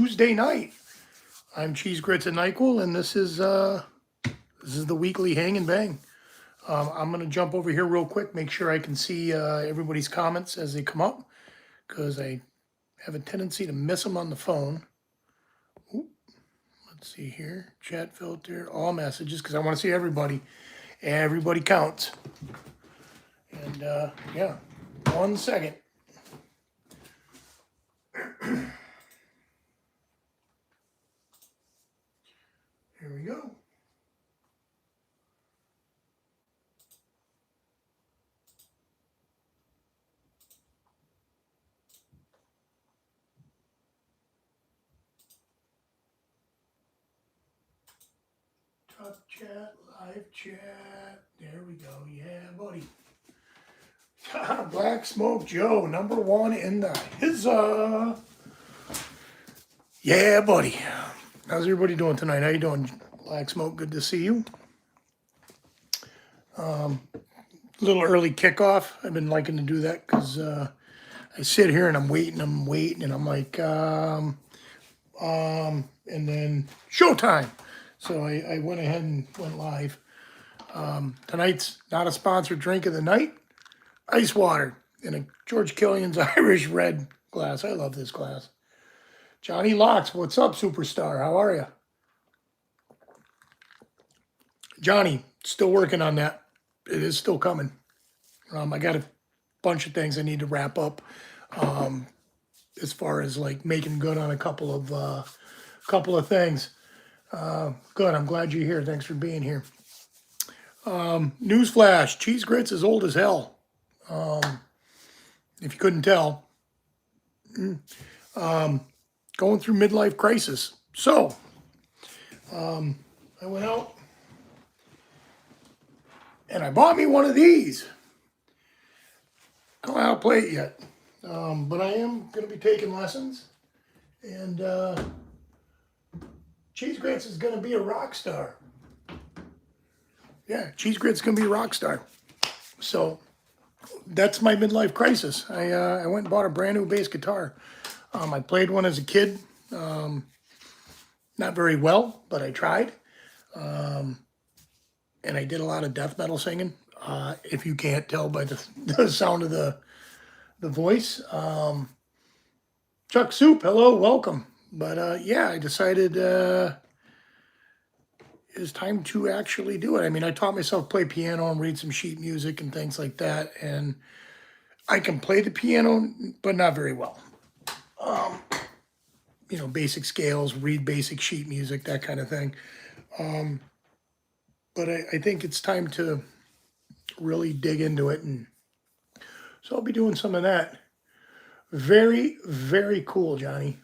Tuesday night. I'm Cheese Grits and NyQuil, and this is the weekly hang and bang. I'm gonna jump over here real quick, make sure I can see everybody's comments as they come up, because I have a tendency to miss them on the phone. Oop, let's see here, chat filter, all messages, because I want to see everybody. Everybody counts. And yeah, 1 second. Here we go. Talk chat, live chat. There we go. Yeah, buddy. Black Smoke Joe, #1 in the hizza. Yeah, buddy. How's everybody doing tonight? How you doing, Black Smoke? Good to see you. Little early kickoff. I've been liking to do that because I sit here and I'm waiting, and I'm like, and then showtime. So I went ahead and went live. Tonight's not a sponsored drink of the night. Ice water in a George Killian's Irish red glass. I love this glass. Johnny Locks, what's up, superstar? How are you? Johnny, still working on that. It is still coming. I got a bunch of things I need to wrap up as far as like making good on a couple of things. Good, I'm glad you're here. Thanks for being here. Newsflash, Cheese Grits is old as hell. If you couldn't tell. Going through midlife crisis. So, I went out and I bought me one of these. I don't know how to play it yet, but I am going to be taking lessons. And Cheese Grits is going to be a rock star. Yeah, Cheese Grits is going to be a rock star. So that's my midlife crisis. I went and bought a brand new bass guitar. I played one as a kid. Not very well, but I tried. And I did a lot of death metal singing. If you can't tell by the sound of the voice. Chuck Soup, hello, welcome. But yeah, I decided it's time to actually do it. I mean, I taught myself to play piano and read some sheet music and things like that. And I can play the piano, but not very well. You know, basic scales, read basic sheet music, that kind of thing. But I think it's time to really dig into it. And so I'll be doing some of that. Very, very cool, Johnny.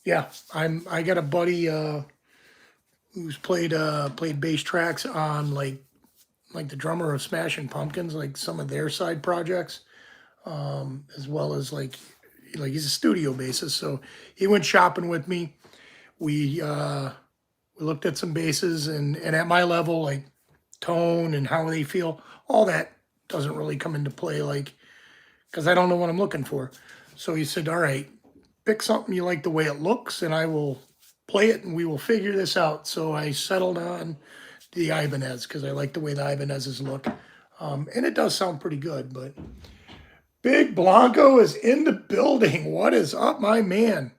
Yeah, I got a buddy who's played bass tracks on like the drummer of Smashing Pumpkins, like some of their side projects, as well as like he's a studio bassist. So he went shopping with me. We looked at some basses, and at my level, like tone and how they feel, all that doesn't really come into play, like, because I don't know what I'm looking for. So he said, all right, pick something you like the way it looks, and I will play it, and we will figure this out. So I settled on the Ibanez, because I like the way the Ibanez's look. And it does sound pretty good, but Big Blanco is in the building. What is up, my man?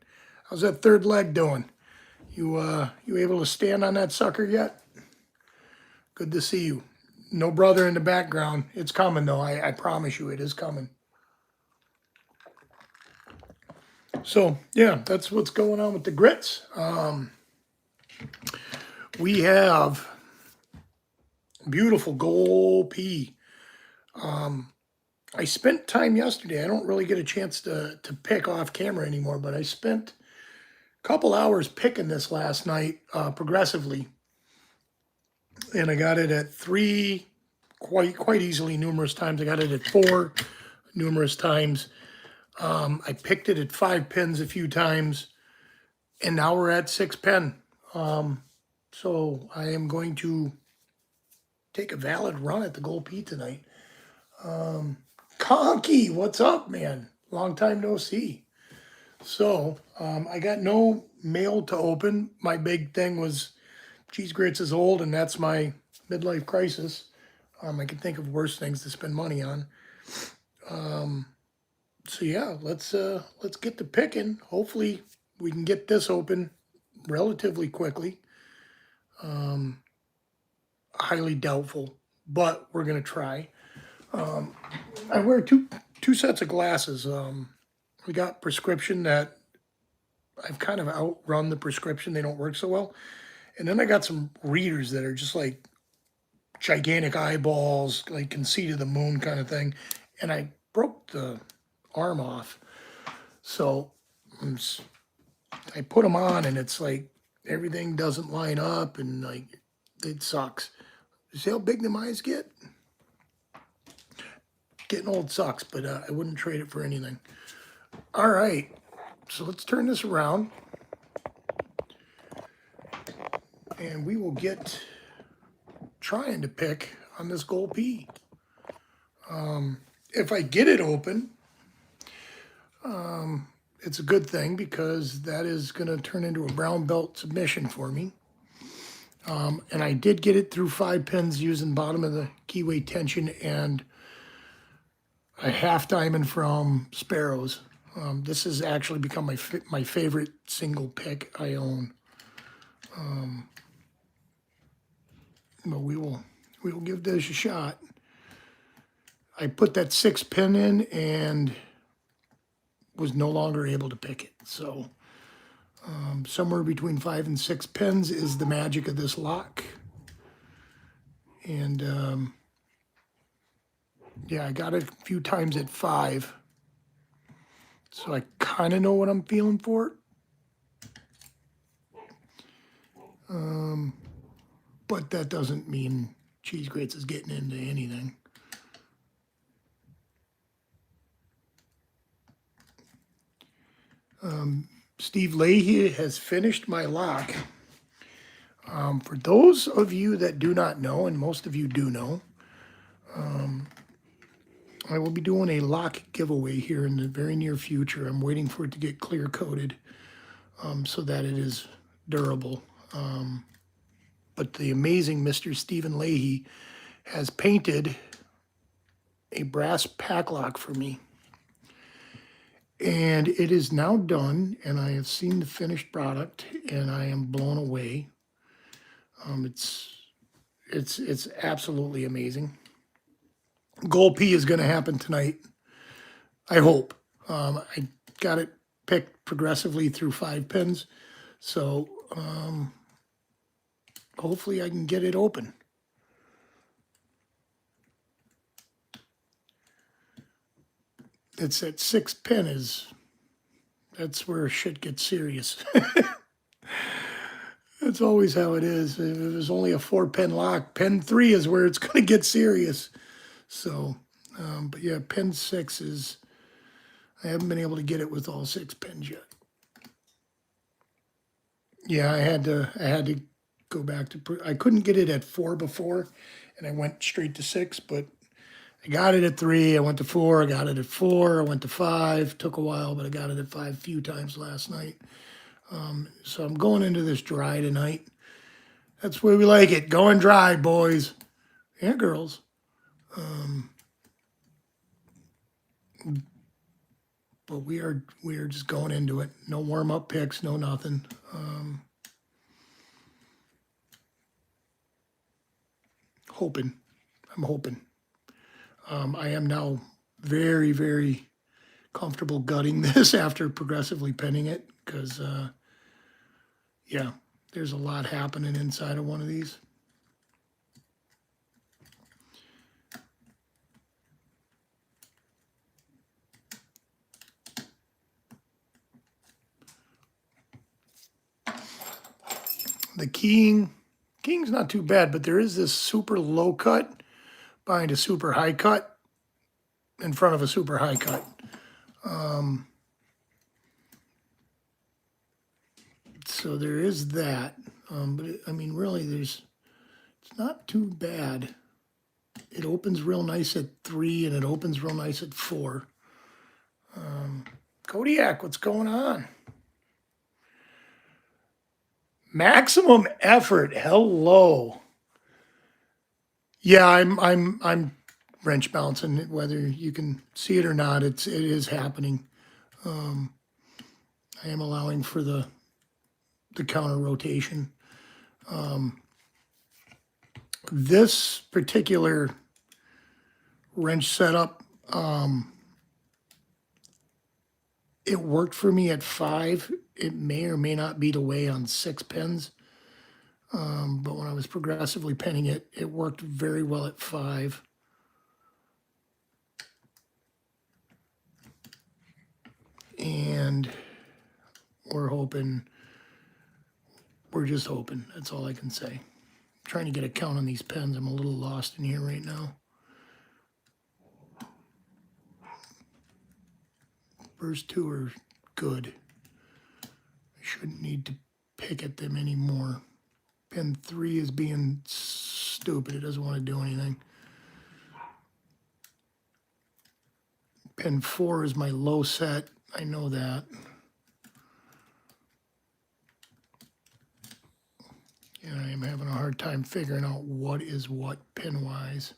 How's that third leg doing? You able to stand on that sucker yet? Good to see you. No brother in the background. It's coming, though. I promise you it is coming. So, yeah, that's what's going on with the grits. We have beautiful GoalP. I spent time yesterday. I don't really get a chance to pick off camera anymore, but I spent a couple hours picking this last night progressively. And I got it at 3 quite easily numerous times. I got it at 4 numerous times. I picked it at 5 pins a few times, and now we're at 6 pin. So I am going to take a valid run at the GoalP tonight. Conky, what's up, man? long time no see. So, I got no mail to open. My big thing was cheese grits is old, and that's my midlife crisis. I can think of worse things to spend money on. So yeah, let's get to picking. Hopefully, we can get this open relatively quickly. Highly doubtful, but we're gonna try. I wear two sets of glasses. We got prescription that I've kind of outrun the prescription. They don't work so well. And then I got some readers that are just like gigantic eyeballs, like can see to the moon kind of thing. And I broke the arm off. So I put them on and it's like everything doesn't line up and like it sucks. You see how big the eyes get? Getting old sucks, but I wouldn't trade it for anything. All right, so let's turn this around and we will get trying to pick on this GoalP. If I get it open, it's a good thing because that is going to turn into a brown belt submission for me. And I did get it through 5 pins using bottom of the keyway tension and a half diamond from Sparrows. This has actually become my favorite single pick I own. But we will give this a shot. I put that 6 pin in and was no longer able to pick it. So somewhere between 5 and 6 pins is the magic of this lock. And yeah, I got it a few times at 5. So I kind of know what I'm feeling for it. But that doesn't mean cheese grits is getting into anything. Steve Leahy has finished my lock. For those of you that do not know, and most of you do know, I will be doing a lock giveaway here in the very near future. I'm waiting for it to get clear coated so that it is durable. But the amazing Mr. Stephen Leahy has painted a brass pack lock for me. And it is now done, and I have seen the finished product, and I am blown away. It's absolutely amazing. GoalP is going to happen tonight, I hope. I got it picked progressively through 5 pins, so hopefully I can get it open. It's that 6 pin that's where shit gets serious. That's always how it is. If it was only a 4 pin lock, pin 3 is where it's going to get serious. So, but yeah, pin 6 is, I haven't been able to get it with all 6 pins yet. Yeah, I had to go back to, I couldn't get it at 4 before, and I went straight to 6, but I got it at 3, I went to 4, I got it at 4, I went to 5, took a while, but I got it at 5 a few times last night. So I'm going into this dry tonight. That's the way we like it, going dry, boys and girls. But we are just going into it. No warm-up picks, no nothing. I'm hoping. I am now very, very comfortable gutting this after progressively pinning it because, yeah, there's a lot happening inside of one of these. The keying's not too bad, but there is this super low cut behind a super high cut in front of a super high cut. So there is that, but I mean, really, it's not too bad. It opens real nice at 3, and it opens real nice at 4. Kodiak, what's going on? Maximum effort. Hello. Yeah, I'm wrench bouncing. Whether you can see it or not, it is happening. I am allowing for the counter rotation. This particular wrench setup, it worked for me at 5. It may or may not be the way on 6 pins. But when I was progressively pinning it, it worked very well at 5. And we're just hoping. That's all I can say. I'm trying to get a count on these pins. I'm a little lost in here right now. First 2 are good. I shouldn't need to pick at them anymore. Pin 3 is being stupid. It doesn't want to do anything. Pin 4 is my low set. I know that. And I am having a hard time figuring out what is what pin-wise.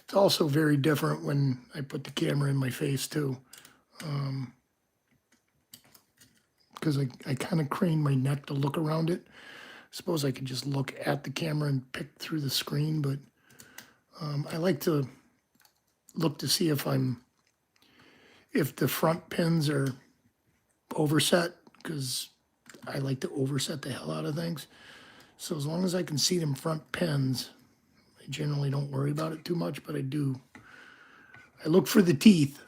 It's also very different when I put the camera in my face too. Because I kind of crane my neck to look around it. I suppose I could just look at the camera and pick through the screen, but I like to look to see if the front pins are overset, because I like to overset the hell out of things. So as long as I can see them front pins, I generally don't worry about it too much, but I do. I look for the teeth.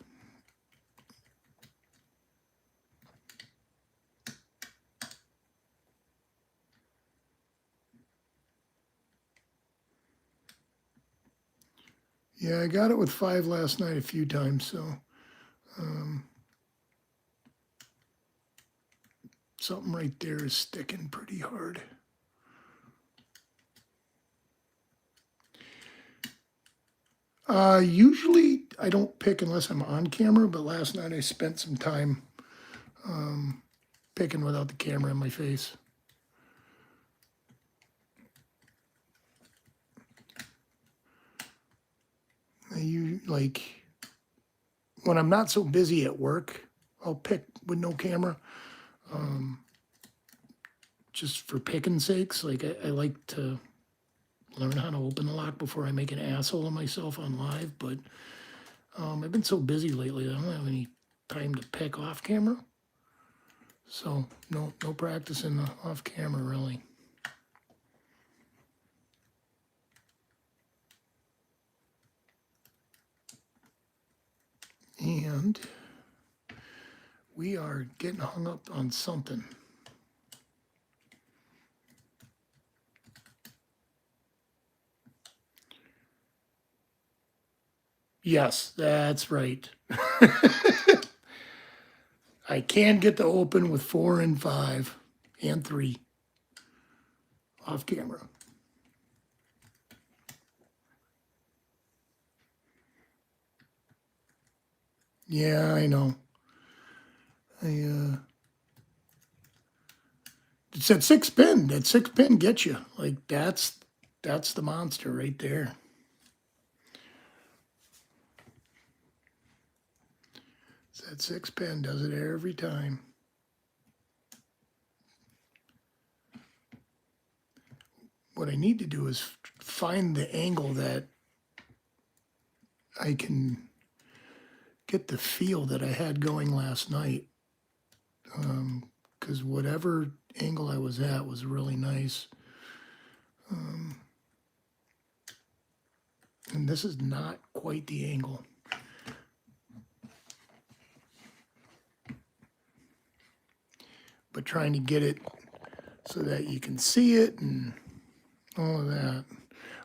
Yeah, I got it with 5 last night a few times, so something right there is sticking pretty hard. Usually I don't pick unless I'm on camera, but last night I spent some time picking without the camera in my face. Like, when I'm not so busy at work, I'll pick with no camera. Just for picking sakes. Like, I like to learn how to open the lock before I make an asshole of myself on live, but I've been so busy lately, I don't have any time to pick off camera. So, no practicing off camera, really. And we are getting hung up on something. Yes, that's right. I can get the open with 4 and 5 and 3 off camera. Yeah, I know. It's that 6 pin. That 6 pin gets you. Like, that's the monster right there. It's that 6 pin does it every time. What I need to do is find the angle that I can get the feel that I had going last night. Because whatever angle I was at was really nice. And this is not quite the angle. But trying to get it so that you can see it and all of that.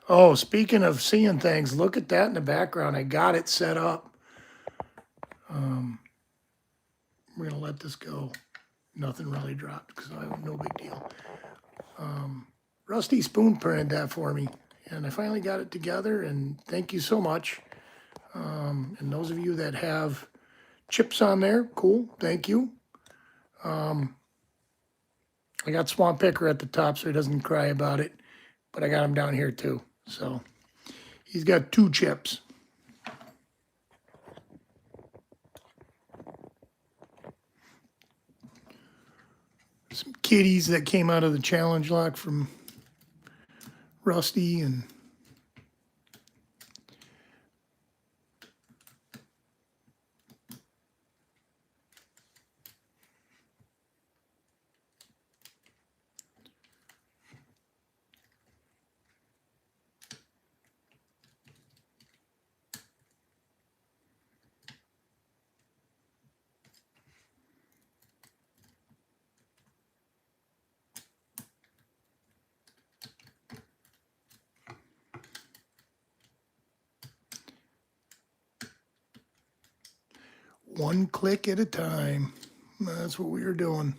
Oh, speaking of seeing things, look at that in the background. I got it set up. we're gonna let this go. Nothing really dropped because I have no big deal. Rusty spoon printed that for me, and I finally got it together, and thank you so much. And those of you that have chips on there, cool, thank you. I got Swamp Picker at the top so he doesn't cry about it, but I got him down here too. So he's got 2 chips. Some kitties that came out of the challenge lock from Rusty, and one click at a time. That's what we were doing.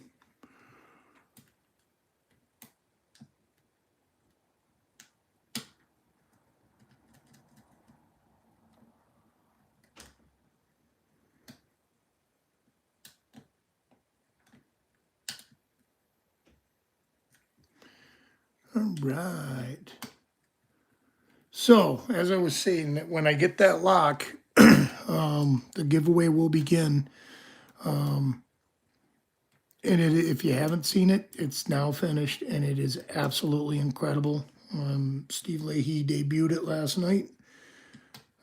All right. So, as I was saying, that when I get that lock, the giveaway will begin. And if you haven't seen it, it's now finished, and it is absolutely incredible. Steve Leahy debuted it last night.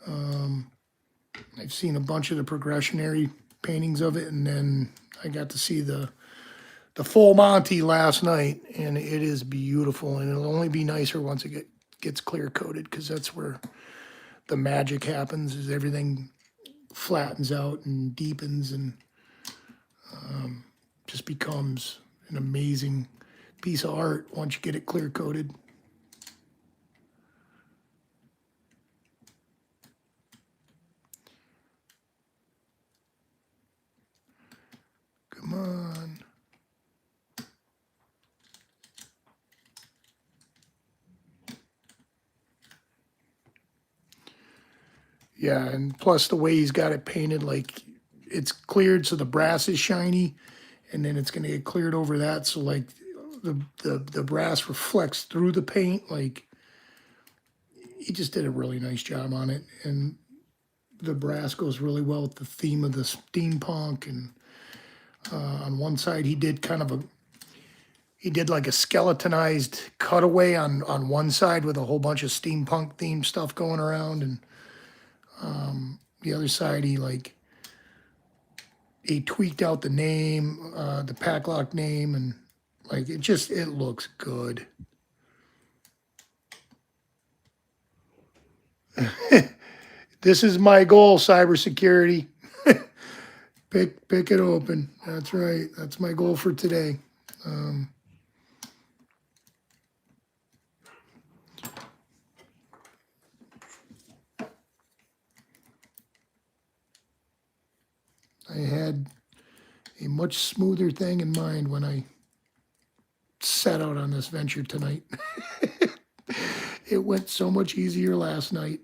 I've seen a bunch of the progressionary paintings of it, and then I got to see the full Monty last night, and it is beautiful. And it'll only be nicer once it gets clear coated, because that's where the magic happens. Is everything flattens out and deepens, and just becomes an amazing piece of art once you get it clear coated. Come on. Yeah, and plus the way he's got it painted, like it's cleared so the brass is shiny, and then it's gonna get cleared over that, so like the brass reflects through the paint. Like, he just did a really nice job on it, and the brass goes really well with the theme of the steampunk. And on one side he did like a skeletonized cutaway on one side with a whole bunch of steampunk themed stuff going around, and the other side he tweaked out the name, the Packlock name, and like it looks good. This is my goal, cybersecurity. Pick it open. That's right. That's my goal for today. I had a much smoother thing in mind when I set out on this venture tonight. It went so much easier last night.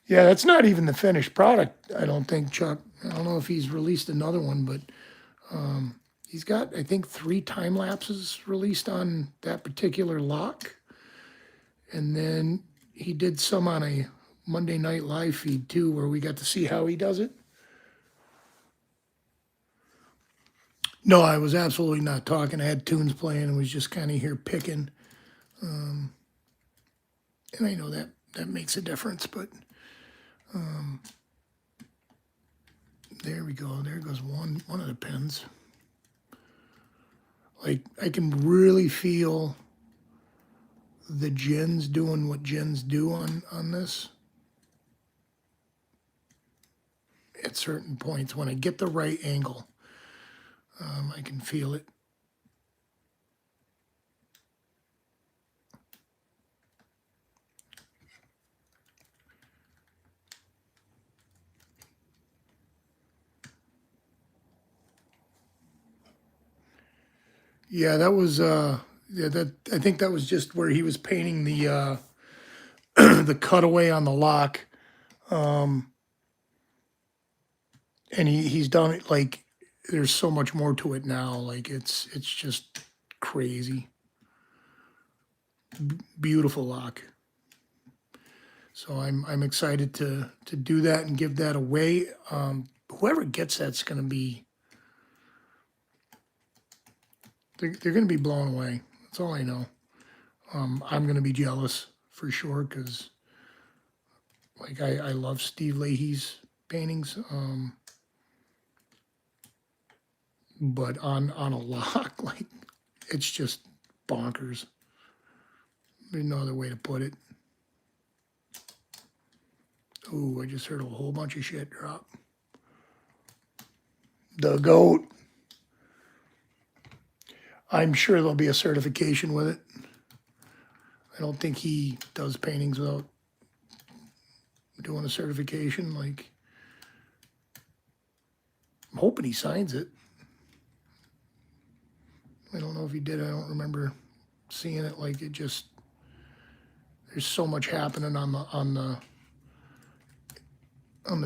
Yeah, that's not even the finished product, I don't think, Chuck. I don't know if he's released another one, but he's got, I think, 3 time lapses released on that particular lock. And then he did some on a Monday Night Live feed too, where we got to see how he does it. No, I was absolutely not talking. I had tunes playing and was just kind of here picking. And I know that makes a difference, but there we go. There goes one of the pens. Like, I can really feel the gins doing what gins do on this. At certain points, when I get the right angle, I can feel it. Yeah, that was yeah, that I think that was just where he was painting the the cutaway on the lock. Um, and he's done it like there's so much more to it now. Like it's just crazy. Beautiful lock. So I'm excited to do that and give that away. Whoever gets that's gonna be they're gonna be blown away. That's all I know. I'm gonna be jealous for sure because like I love Steve Leahy's paintings. But on a lock, like it's just bonkers. There's no other way to put it. Ooh, I just heard a whole bunch of shit drop. The goat. I'm sure there'll be a certification with it. I don't think he does paintings without doing a certification. Like, I'm hoping he signs it. I don't know if he did. I don't remember seeing it. Like, it just there's so much happening on the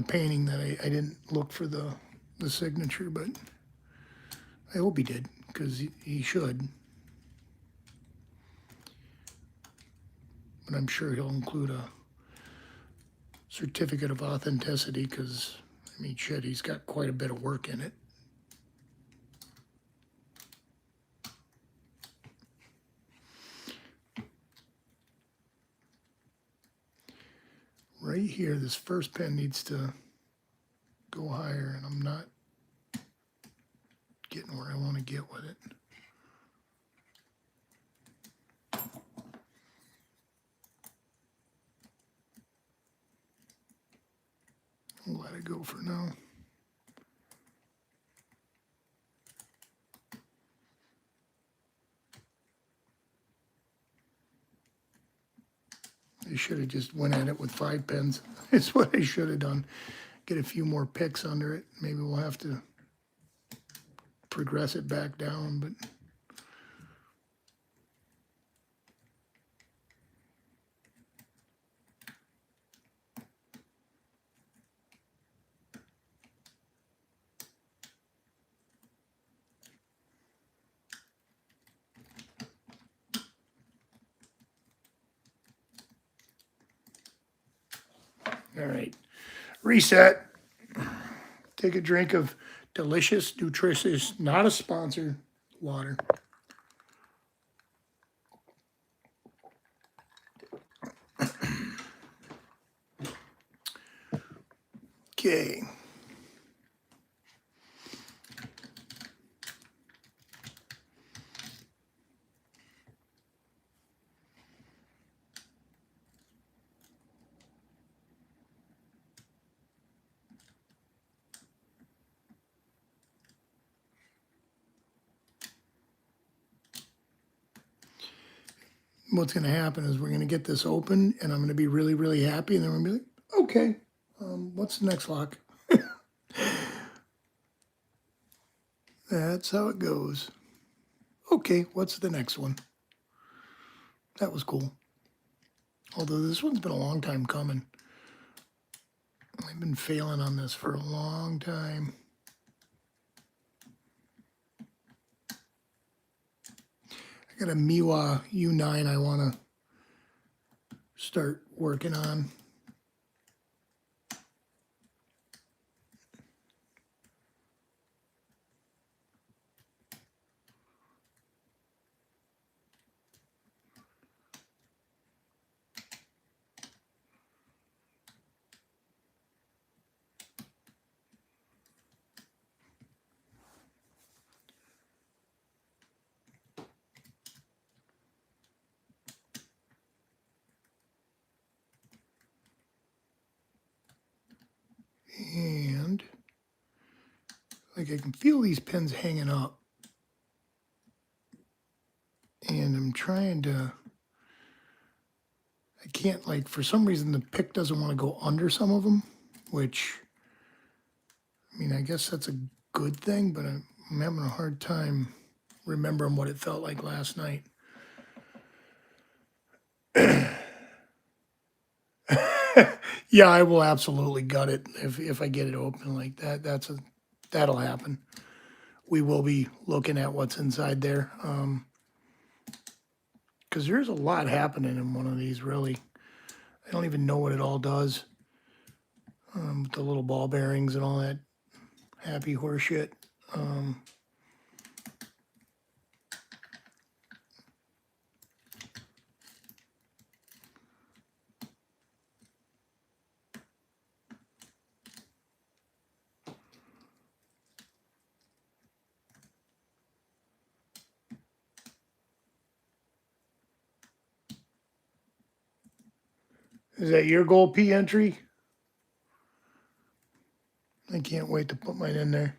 painting that I didn't look for the signature, but I hope he did because he should. But I'm sure he'll include a certificate of authenticity because, I mean, shit, he's got quite a bit of work in it. Right here, this first pen needs to go higher, and I'm not getting where I want to get with it. I'll let it go for now. I should have just went at it with 5 pens. It's what I should have done. Get a few more picks under it. Maybe we'll have to progress it back down, but all right. Reset. Take a drink of delicious, nutritious, not a sponsor, water. Okay. What's going to happen is we're going to get this open, and I'm going to be really, really happy, and then we're going to be like, okay, what's the next lock? That's how it goes. Okay, what's the next one? That was cool. Although this one's been a long time coming. I've been failing on this for a long time. I got a Miwa U9 I want to start working on. And like I can feel these pins hanging up. And I'm trying to, I can't, like, for some reason the pick doesn't want to go under some of them, which, I mean, I guess that's a good thing, but I'm having a hard time remembering what it felt like last night. Yeah, I will absolutely gut it if I get it open like that. That'll happen. We will be looking at what's inside there. Because there's a lot happening in one of these, really. I don't even know what it all does. With the little ball bearings and all that happy horse shit. Is that your GoalP entry? I can't wait to put mine in there.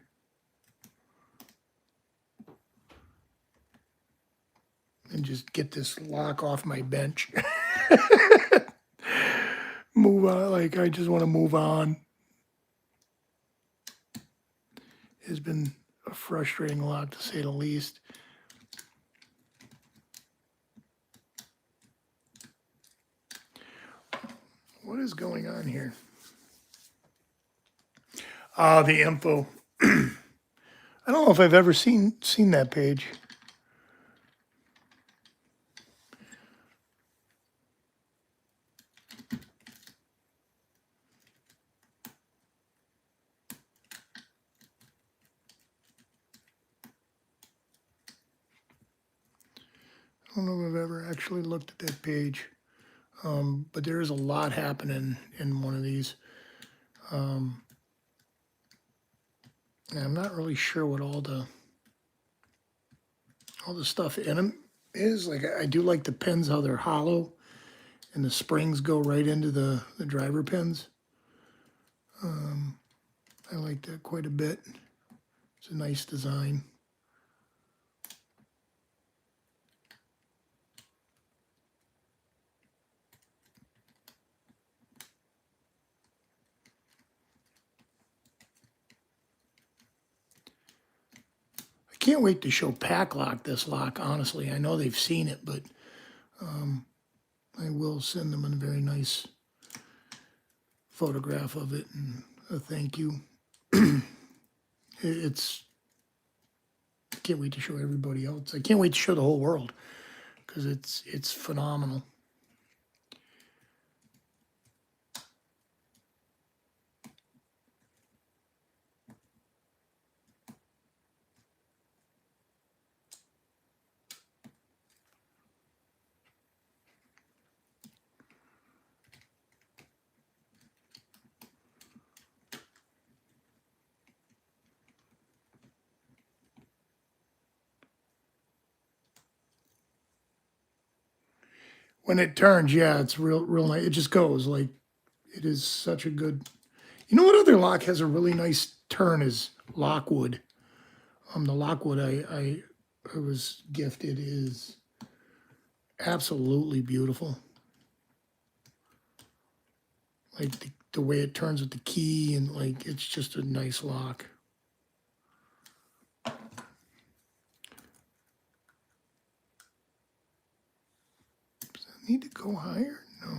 And just get this lock off my bench. Move on. Like, I just want to move on. It's been a frustrating lock, to say the least. What is going on here? The info. I don't know if I've ever seen that page. I don't know if I've ever actually looked at that page. But there is a lot happening in one of these. And I'm not really sure what all the stuff in them is. Like, I do like the pins, how they're hollow, and the springs go right into the driver pins. I like that quite a bit. It's a nice design. I can't wait to show Pack Lock this lock, honestly. I know they've seen it, but I will send them a very nice photograph of it and a thank you. It's, I can't wait to show everybody else. I can't wait to show the whole world, because it's phenomenal. When it turns, yeah, it's real nice. It just goes like, it is such a good. You know what other lock has a really nice turn is Lockwood. The Lockwood I was gifted is absolutely beautiful. Like the way it turns with the key, and like, it's just a nice lock. Does that need to go higher? No.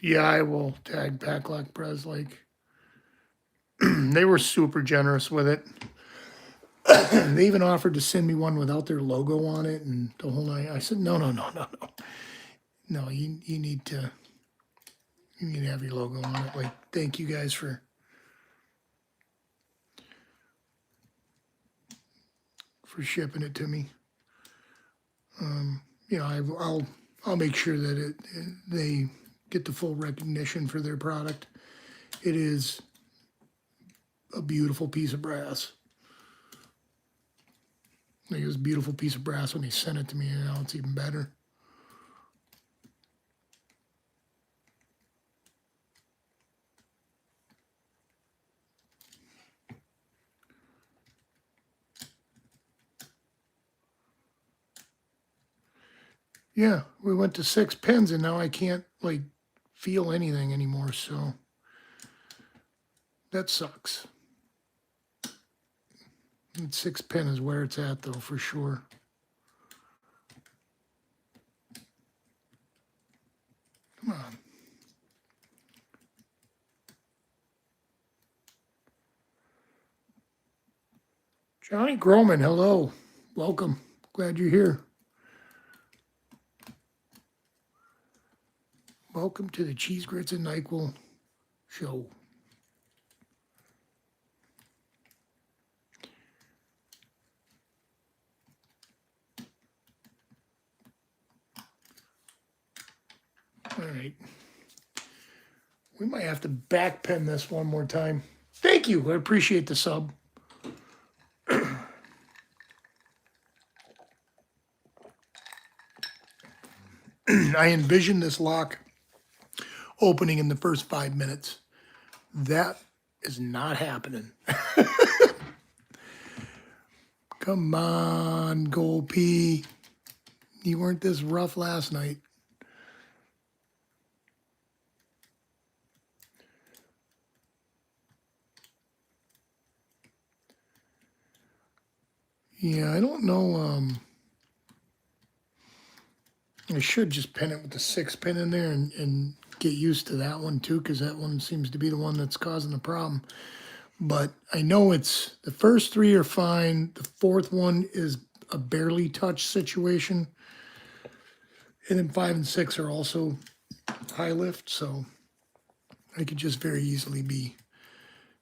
Yeah, I will tag Backlock Press. Like, they were super generous with it. They even offered to send me one without their logo on it and the whole night. I said, no. No, you need to have your logo on it. Like, thank you guys for shipping it to me. You know, I'll make sure that they get the full recognition for their product. It is a beautiful piece of brass. Like, it was a beautiful piece of brass when they sent it to me, and now it's even better. Yeah, we went to 6 pins and now I can't like feel anything anymore, so that sucks. And 6 pin is where it's at though, for sure. Come on. Johnny Groman, hello. Welcome. Glad you're here. Welcome to the Cheese Grits and NyQuil show. All right. We might have to back pen this one more time. Thank you. I appreciate the sub. I envisioned this lock opening in the first 5 minutes. That is not happening. Come on, GoalP. You weren't this rough last night. Yeah, I don't know. I should just pin it with the 6 pin in there and get used to that one too, because that one seems to be the one that's causing the problem. But I know it's the first 3 are fine. The 4th one is a barely touch situation. And then 5 and 6 are also high lift, so I could just very easily be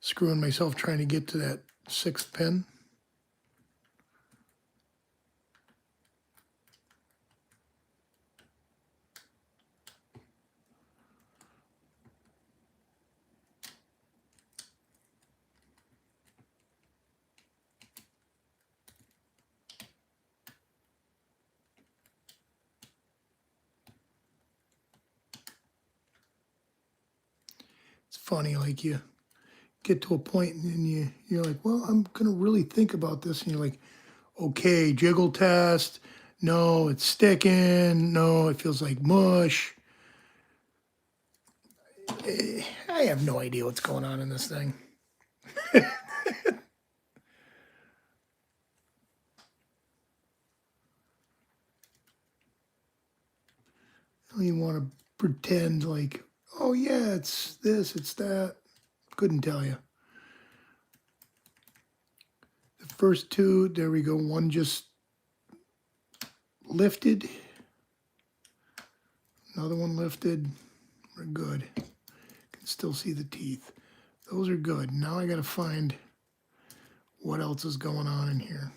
screwing myself trying to get to that 6th pin. It's funny, like you get to a point and then you're like, well, I'm gonna really think about this, and you're like, okay, jiggle test. No, it's sticking. No, it feels like mush. I have no idea what's going on in this thing. You want to pretend like, oh yeah, it's this, it's that. Couldn't tell you. The first 2, there we go. One just lifted. Another one lifted. We're good. Can still see the teeth. Those are good. Now I got to find what else is going on in here.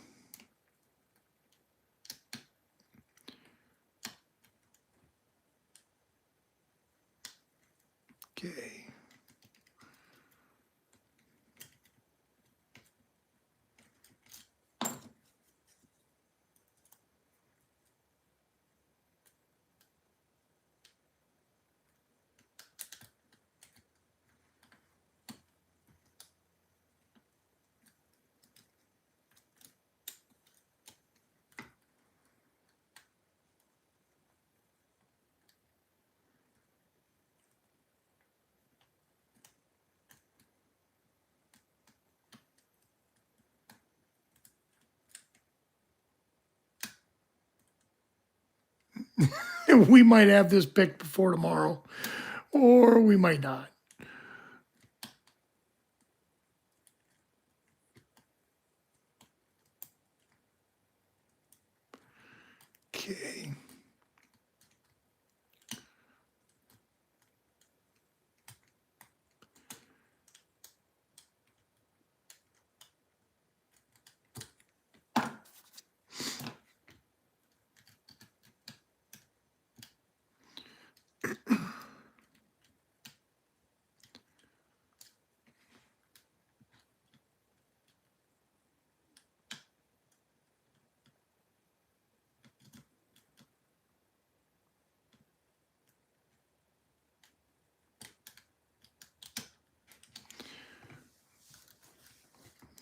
Okay. We might have this picked before tomorrow, or we might not. Okay.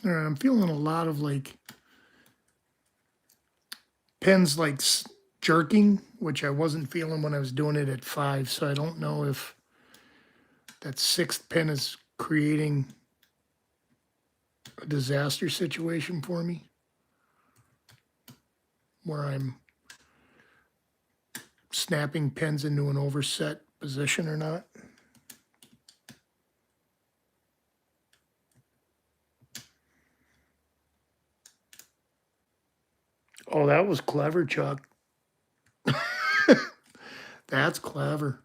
All right, I'm feeling a lot of like pins like jerking, which I wasn't feeling when I was doing it at 5. So I don't know if that 6th pin is creating a disaster situation for me, where I'm snapping pins into an overset position or not. Oh, that was clever, Chuck. That's clever.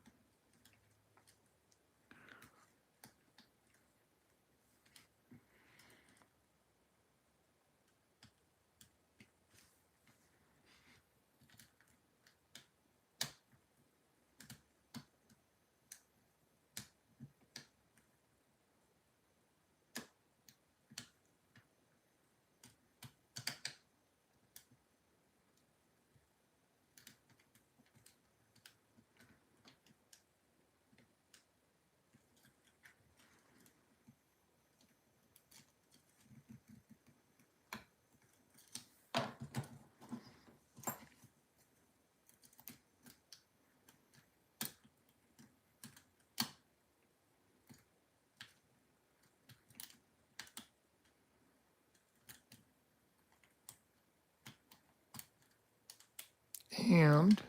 And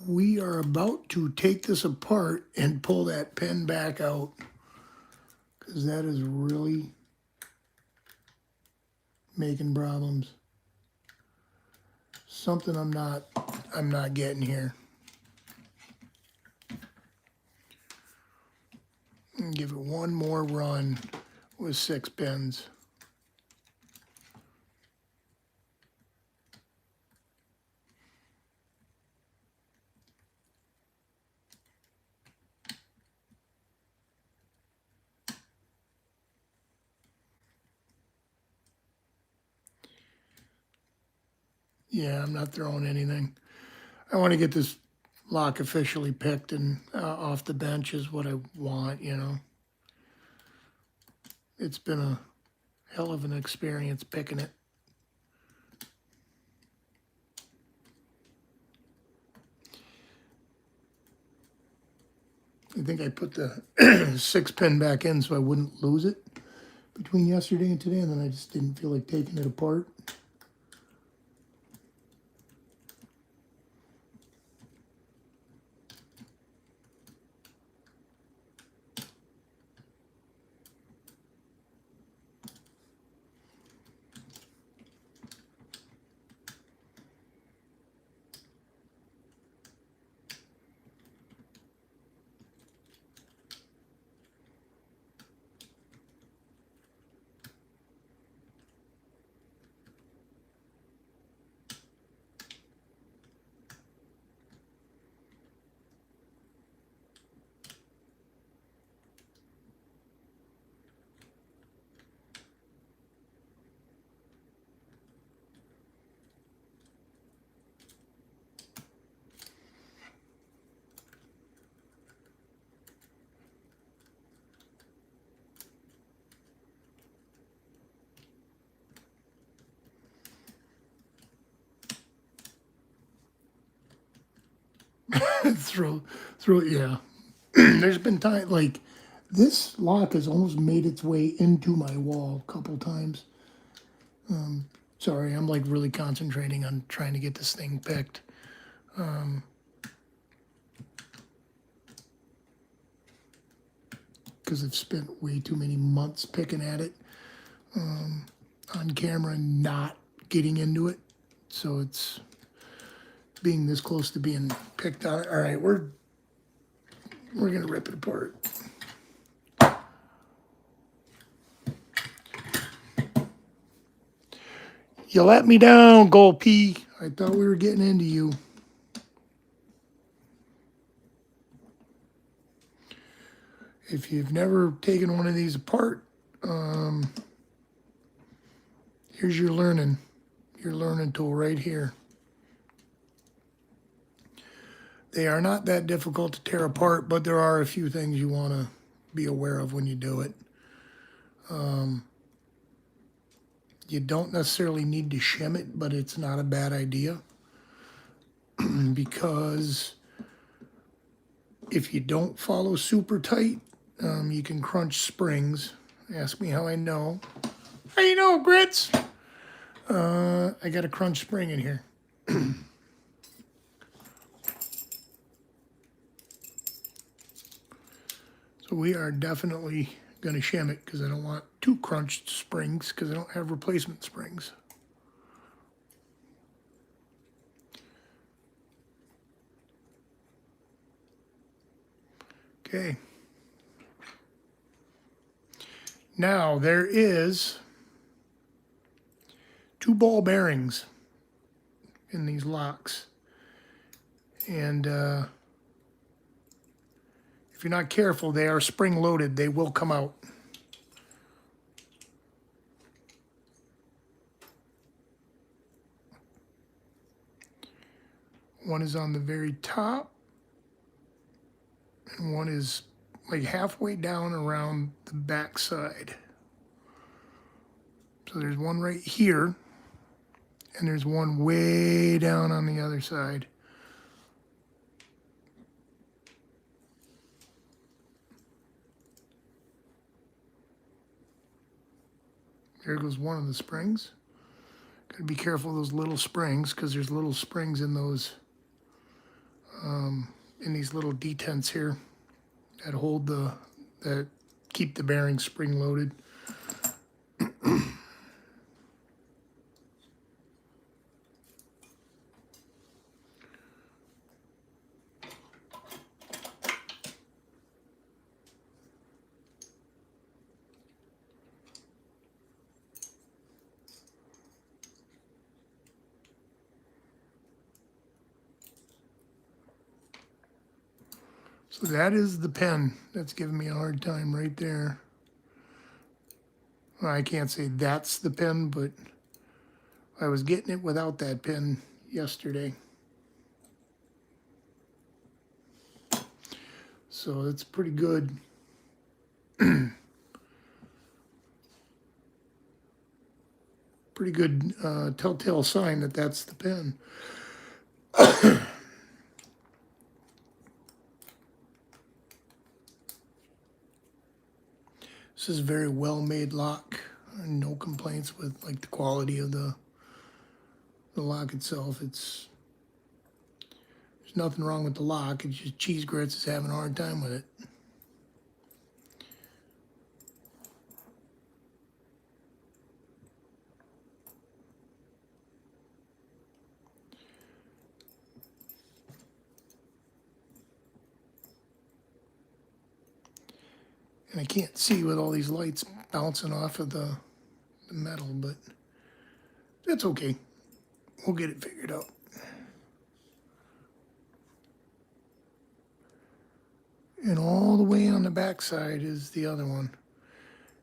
we are about to take this apart and pull that pin back out, because that is really making problems. Something I'm not getting here. And give it one more run with 6 pins. Yeah, I'm not throwing anything. I want to get this lock officially picked and off the bench is what I want, you know. It's been a hell of an experience picking it. I think I put the 6 pin back in so I wouldn't lose it between yesterday and today, and then I just didn't feel like taking it apart. throw, yeah. There's been time, like, this lock has almost made its way into my wall a couple times. Sorry, I'm like really concentrating on trying to get this thing picked. Because I've spent way too many months picking at it on camera and not getting into it. So it's being this close to being picked on. All right, we're gonna rip it apart. You let me down, GoalP. I thought we were getting into you. If you've never taken one of these apart, here's your learning tool right here. They are not that difficult to tear apart, but there are a few things you want to be aware of when you do it. You don't necessarily need to shim it, but it's not a bad idea because if you don't follow super tight, you can crunch springs. Ask me how I know. How you know, Grits? I got a crunch spring in here. So we are definitely going to shim it because I don't want two crunched springs because I don't have replacement springs. Okay. Now there is 2 ball bearings in these locks. And if you're not careful, they are spring loaded. They will come out. One is on the very top, and one is like halfway down around the back side. So there's one right here, and there's one way down on the other side. There goes one of the springs. Got to be careful of those little springs because there's little springs in those, in these little detents here that hold that keep the bearings spring loaded. So that is the pin that's giving me a hard time right there. Well, I can't say that's the pin, but I was getting it without that pin yesterday. So it's pretty good. Pretty good telltale sign that that's the pin. This is a very well made lock. No complaints with like the quality of the lock itself. There's nothing wrong with the lock. It's just Cheese Grits is having a hard time with it. And I can't see with all these lights bouncing off of the metal, but that's okay. We'll get it figured out. And all the way on the back side is the other one.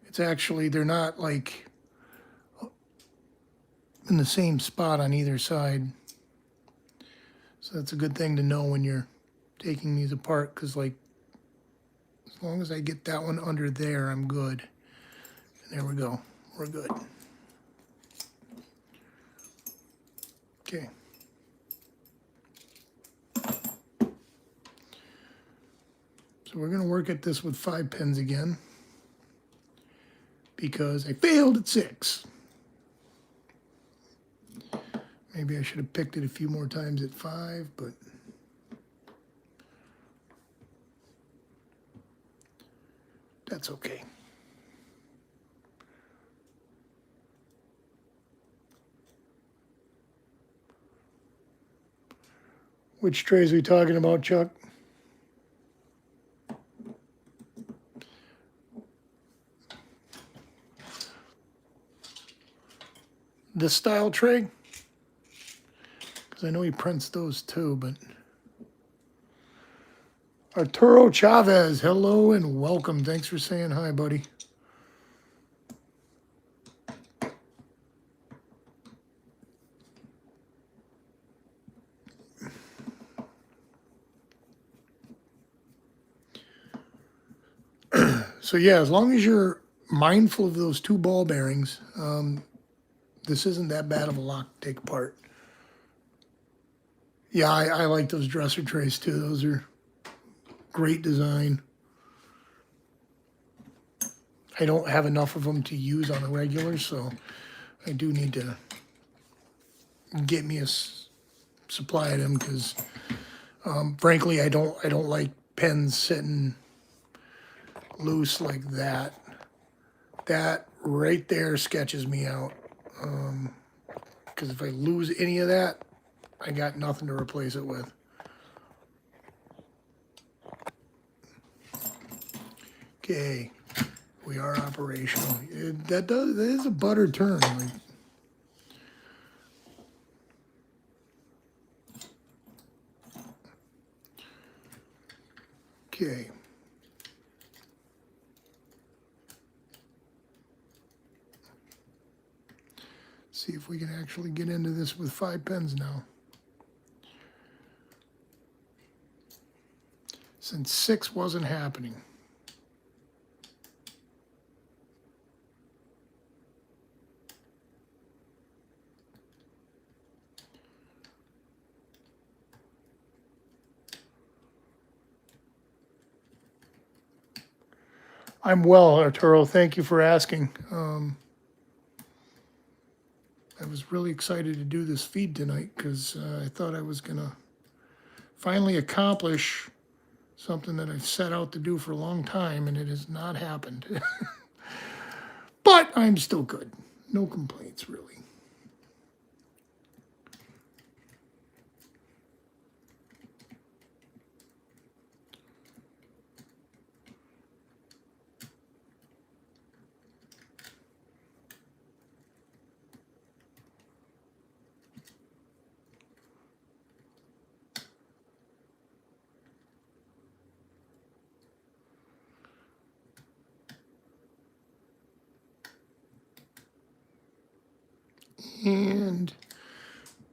It's actually, they're not like in the same spot on either side. So that's a good thing to know when you're taking these apart, because like, as long as I get that one under there, I'm good. And there we go. We're good. Okay. So we're going to work at this with 5 pins again because I failed at 6. Maybe I should have picked it a few more times at 5, but that's okay. Which trays are we talking about, Chuck? This style tray? Because I know he prints those too, but... Arturo Chavez, hello and welcome. Thanks for saying hi, buddy. So yeah, as long as you're mindful of those 2 ball bearings, this isn't that bad of a lock to take apart. Yeah, I like those dresser trays too. Those are great design. I don't have enough of them to use on a regular, so I do need to get me a supply of them because, frankly, I don't like pens sitting loose like that. That right there sketches me out. Because if I lose any of that, I got nothing to replace it with. Okay, we are operational. That is a butter turn. Like, okay. See if we can actually get into this with 5 pens now. Since 6 wasn't happening. I'm well, Arturo. Thank you for asking. I was really excited to do this feed tonight because I thought I was going to finally accomplish something that I've set out to do for a long time, and it has not happened. But I'm still good. No complaints, really. And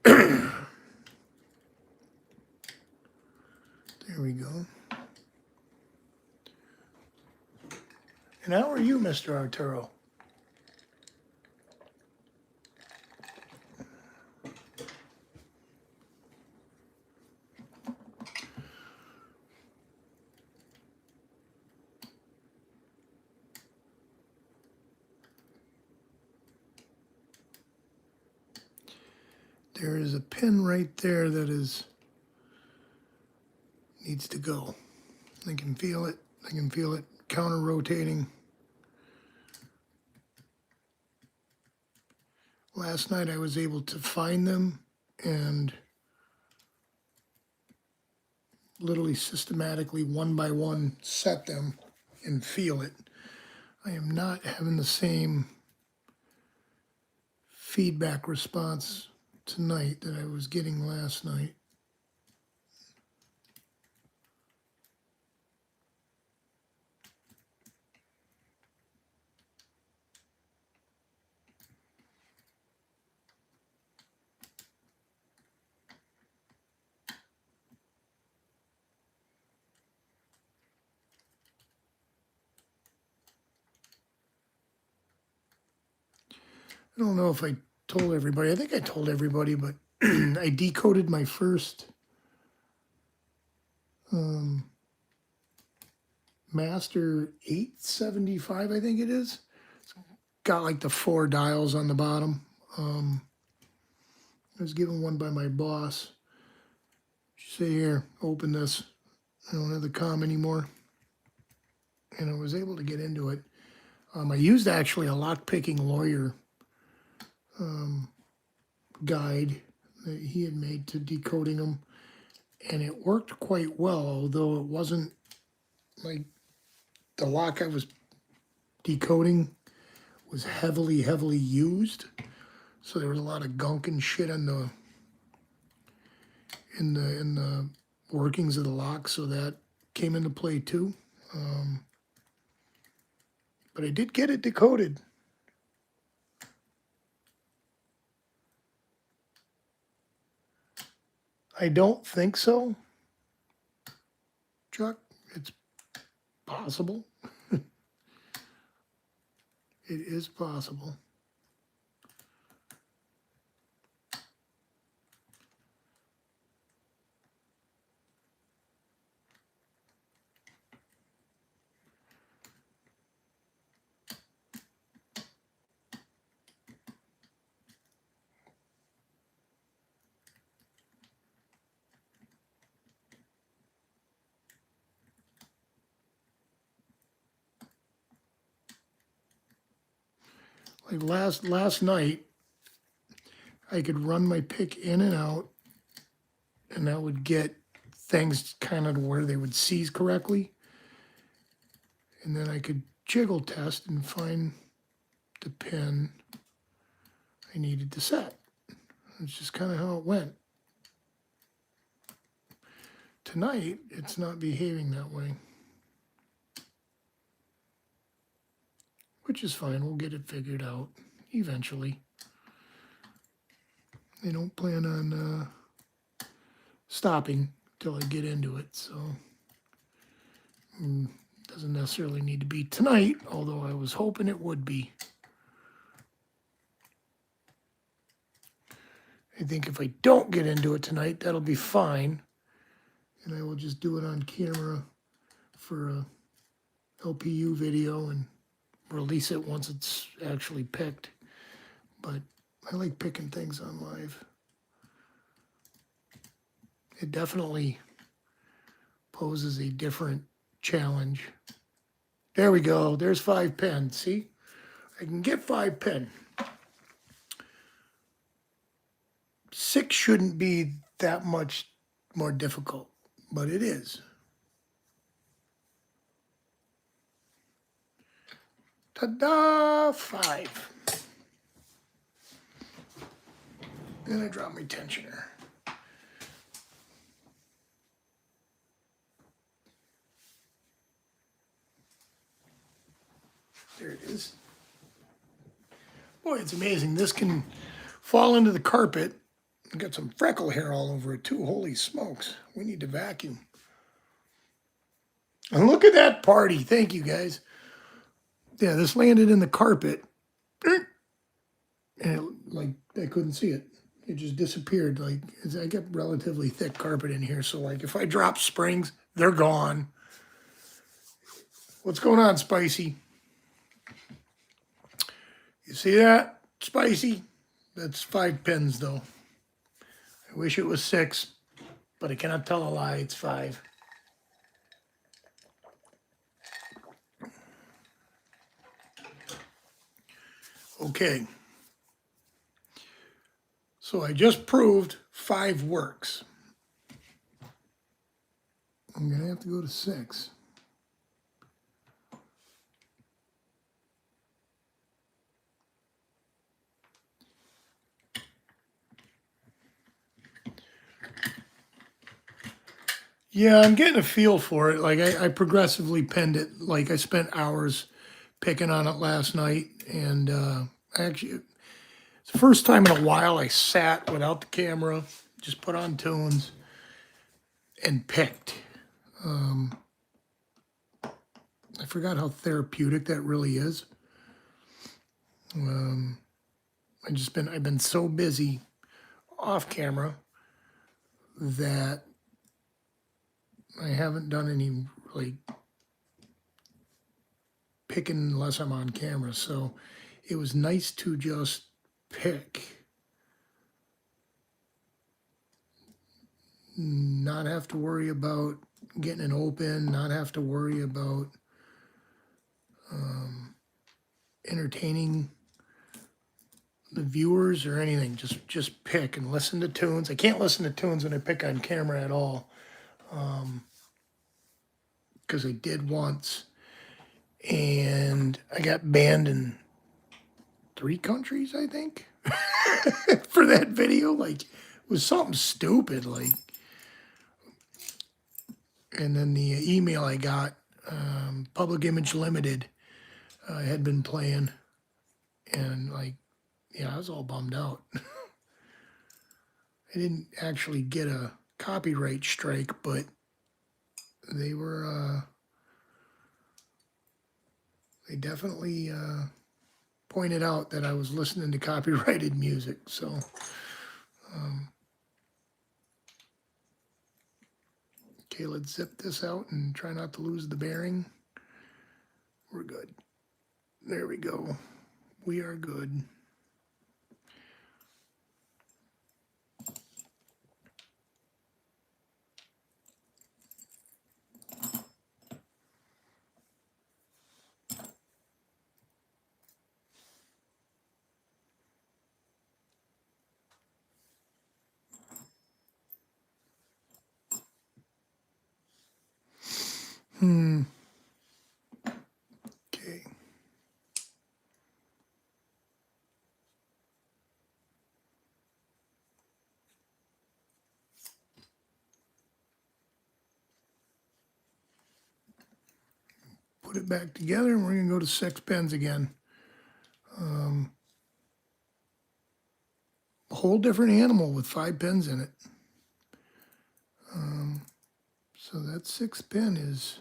there we go. And how are you, Mr. Arturo? There is a pin right there that needs to go. I can feel it. I can feel it counter rotating. Last night I was able to find them and literally systematically one by one set them and feel it. I am not having the same feedback response tonight that I was getting last night. I don't know if I told everybody. I think I told everybody, but I decoded my first Master 875, I think it is. It's got like the 4 dials on the bottom. I was given one by my boss. She said, here, open this. I don't have the comm anymore. And I was able to get into it. I used actually a lock-picking lawyer guide that he had made to decoding them. And it worked quite well, although it wasn't like the lock I was decoding was heavily used. So there was a lot of gunk and shit on the in the workings of the lock, so that came into play too. But I did get it decoded. I don't think so, Chuck. It's possible. It is possible. Like last night, I could run my pick in and out, and that would get things kind of where they would seize correctly. And then I could jiggle test and find the pin I needed to set. That's just kind of how it went. Tonight, it's not behaving that way. Which is fine, we'll get it figured out eventually. They don't plan on stopping till I get into it, so doesn't necessarily need to be tonight, although I was hoping it would be. I think if I don't get into it tonight, that'll be fine, and I will just do it on camera for a LPU video and release it once it's actually picked. But I like picking things on live. It definitely poses a different challenge. There we go. There's 5 pin. See? I can get 5 pin. 6 shouldn't be that much more difficult, but it is. Ta-da! 5. And I dropped my tensioner. There it is. Boy, it's amazing. This can fall into the carpet. I've got some freckle hair all over it too. Holy smokes. We need to vacuum. And look at that party. Thank you, guys. Yeah, this landed in the carpet. And it, like, I couldn't see it. It just disappeared. Like, I got relatively thick carpet in here, so like if I drop springs, they're gone. What's going on, Spicy? You see that, Spicy? That's 5 pins, though. I wish it was 6, but I cannot tell a lie. It's 5. Okay. So I just proved 5 works. I'm going to have to go to 6. Yeah, I'm getting a feel for it. Like I progressively pinned it. Like I spent hours picking on it last night, and actually, it's the first time in a while I sat without the camera, just put on tunes, and picked. I forgot how therapeutic that really is. I've been so busy off camera that I haven't done any like picking unless I'm on camera. So it was nice to just pick, not have to worry about getting it open, not have to worry about entertaining the viewers or anything. Just pick and listen to tunes. I can't listen to tunes when I pick on camera at all, because I did once, and I got banned in 3 countries, I think, for that video. Like, it was something stupid, like. And then the email I got, Public Image Limited, had been playing, and like, yeah, I was all bummed out. I didn't actually get a copyright strike, but they were, they definitely pointed out that I was listening to copyrighted music, so. Okay, let's zip this out and try not to lose the bearing. We're good. There we go. We are good. put it back together, and we're going to go to 6 pins again. A whole different animal with 5 pins in it. So that 6th pin is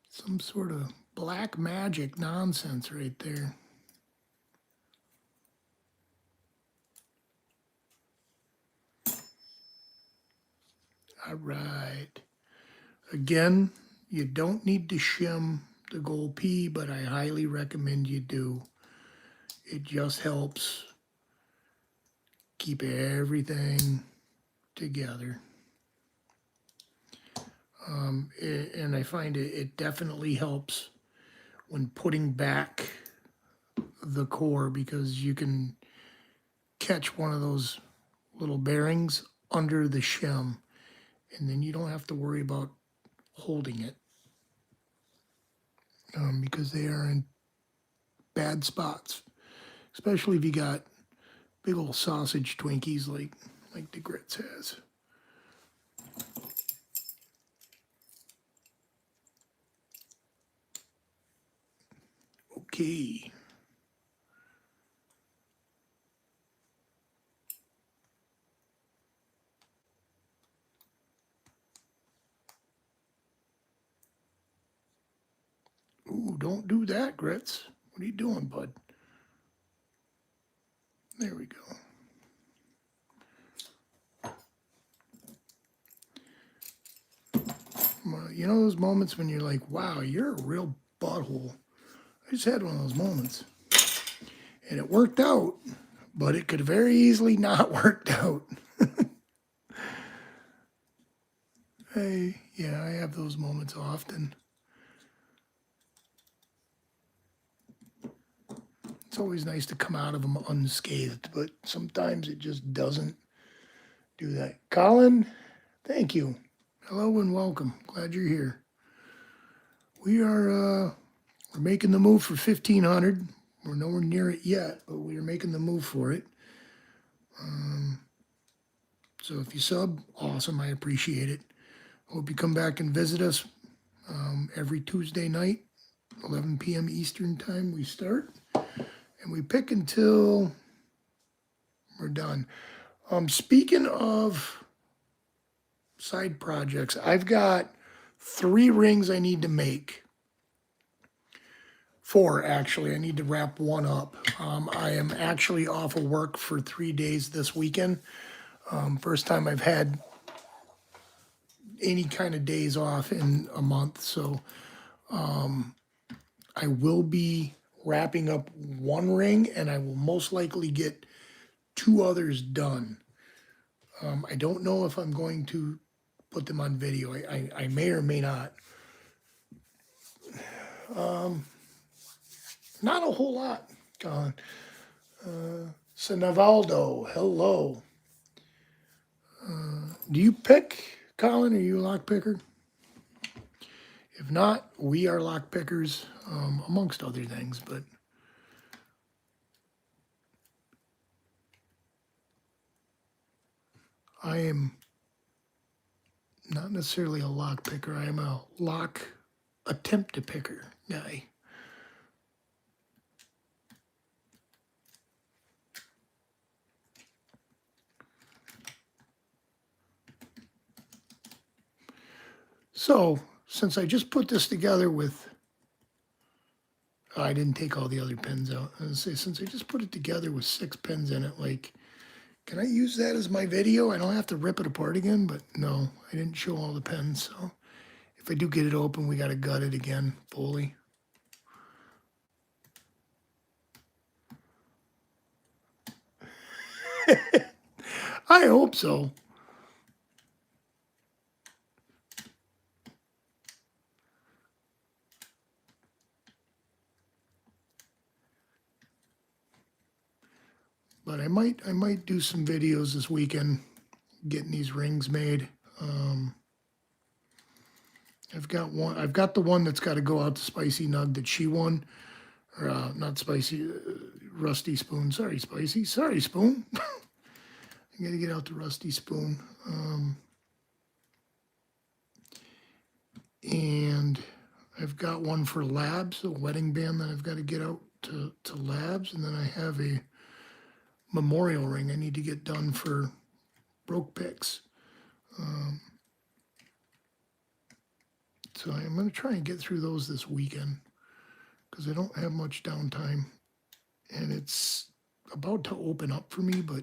some sort of black magic nonsense right there. All right. Again, you don't need to shim the GoalP, but I highly recommend you do. It just helps keep everything together. And I find it definitely helps when putting back the core, because you can catch one of those little bearings under the shim, and then you don't have to worry about holding it, because they are in bad spots, especially if you got big old sausage Twinkies like the Grits has. Okay. Ooh, don't do that, Grits. What are you doing, bud? There we go. You know those moments when you're like, wow, you're a real butthole. I just had one of those moments. And it worked out, but it could very easily not worked out. Yeah, I have those moments often. It's always nice to come out of them unscathed, but sometimes it just doesn't do that. Colin, thank you. Hello and welcome. Glad you're here. We're making the move for 1,500. We're nowhere near it yet, but we are making the move for it. So if you sub, awesome. I appreciate it. Hope you come back and visit us every Tuesday night, 11 p.m. Eastern time we start. And we pick until we're done. Speaking of side projects, I've got 3 rings I need to make. 4, actually. I need to wrap one up. I am actually off of work for 3 days this weekend. First time I've had any kind of days off in a month, so I will be wrapping up 1 ring, and I will most likely get 2 others done. I don't know if I'm going to put them on video. I may or may not. Not a whole lot, Colin. So Navaldo, hello. Do you pick, Colin? Are you a lock picker? If not, we are lock pickers, amongst other things, but I am not necessarily a lock picker. I am a lock attempt to picker guy. So, since I just put this together with, I didn't take all the other pins out. I was gonna say, since I just put it together with 6 pins in it, like, can I use that as my video? I don't have to rip it apart again, but no, I didn't show all the pins. So if I do get it open, we got to gut it again fully. I hope so. But I might do some videos this weekend getting these rings made. I've got the one that's got to go out to Spicy Nug that she won, or not Spicy, Rusty Spoon. Sorry, Spicy. Sorry, Spoon. I got to get out the Rusty Spoon. And I've got one for labs, a wedding band that I've got to get out to labs. And then I have a memorial ring I need to get done for broke picks. So I'm going to try and get through those this weekend because I don't have much downtime. And it's about to open up for me, but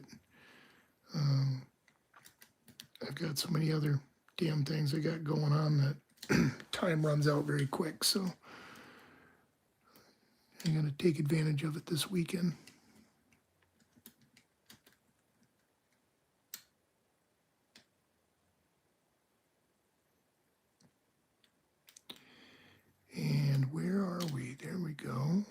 I've got so many other damn things I got going on that time runs out very quick. So I'm going to take advantage of it this weekend. And where are we? There we go.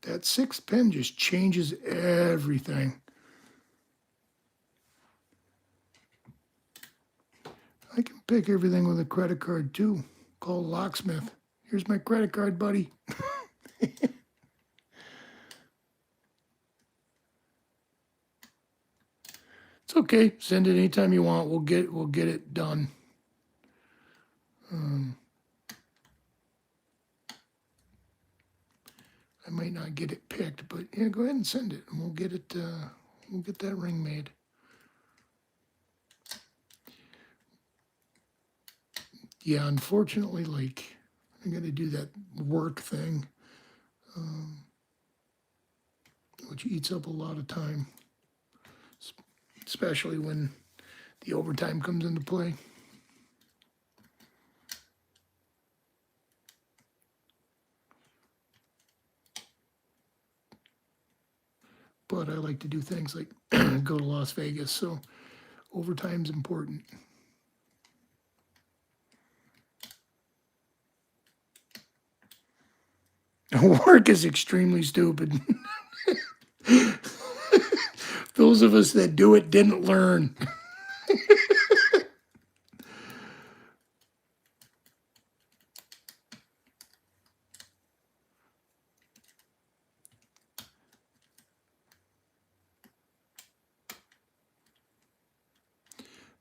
That 6th pin just changes everything. I can pick everything with a credit card too. Call Locksmith. Here's my credit card, buddy. It's okay. Send it anytime you want. We'll get it done. I might not get it picked, but yeah, go ahead and send it, and we'll get it. We'll get that ring made. Yeah, unfortunately, like I got to do that work thing, which eats up a lot of time, especially when the overtime comes into play. But I like to do things like go to Las Vegas, so overtime's important. Work is extremely stupid. Those of us that do it didn't learn.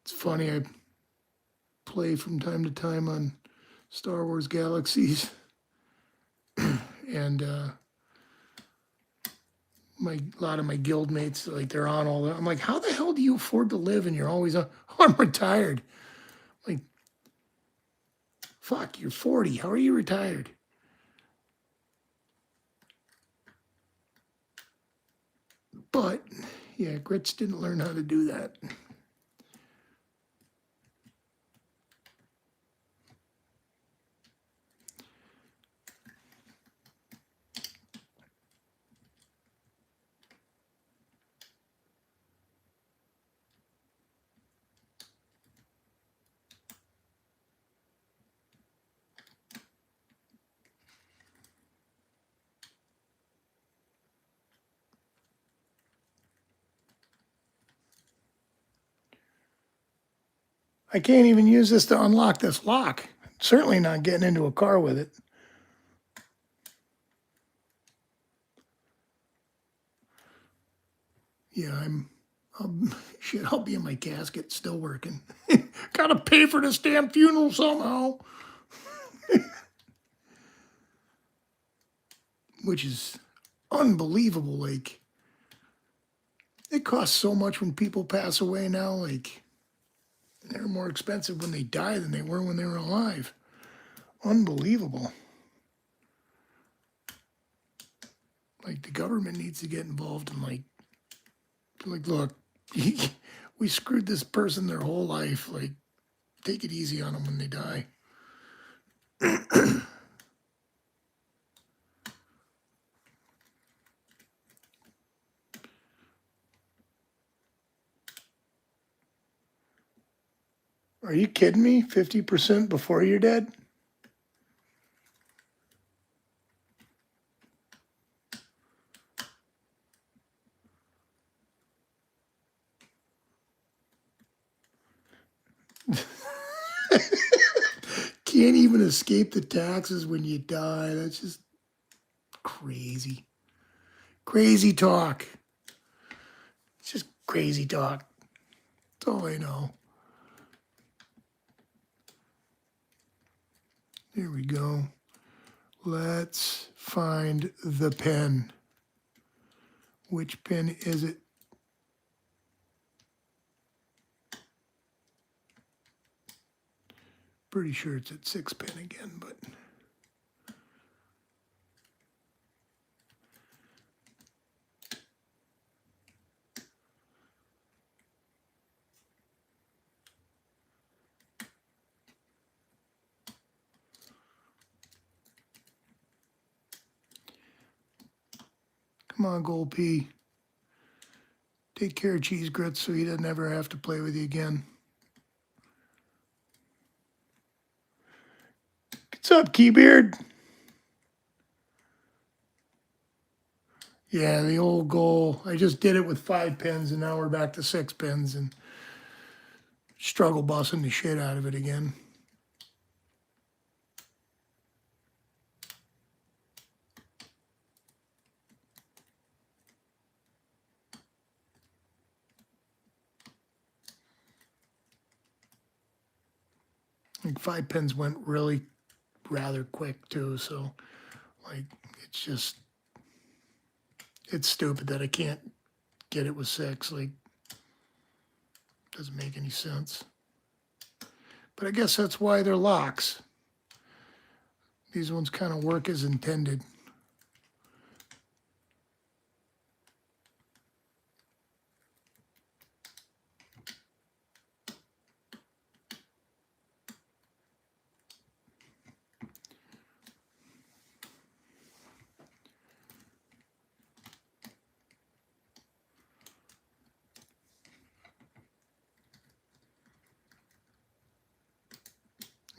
It's funny, I play from time to time on Star Wars Galaxies, and a lot of my guild mates, like they're on all that. I'm like, how the hell do you afford to live and you're always on? Oh, I'm retired. Like, fuck, you're 40. How are you retired? But yeah, Grits didn't learn how to do that. I can't even use this to unlock this lock. Certainly not getting into a car with it. Yeah, shit, I'll be in my casket still working. Gotta pay for this damn funeral somehow. Which is unbelievable. Like, it costs so much when people pass away now. Like, they're more expensive when they die than they were when they were alive. Unbelievable. Like, the government needs to get involved and like, look, we screwed this person their whole life. Like, take it easy on them when they die. Are you kidding me? 50% before you're dead? can't even escape the taxes when you die. That's just crazy. Crazy talk. It's just crazy talk. That's all I know. There we go. Let's find the pen. Which pen is it? Pretty sure it's at 6 pin again, but come on, GoalP. Take care of Cheese Grits so he doesn't ever have to play with you again. What's up, Keybeard? Yeah, the old goal. I just did it with 5 pins, and now we're back to 6 pins, and struggle busting the shit out of it again. Like 5 pins went really rather quick too, so like it's stupid that I can't get it with 6. Like, doesn't make any sense. But I guess that's why they're locks. These ones kind of work as intended.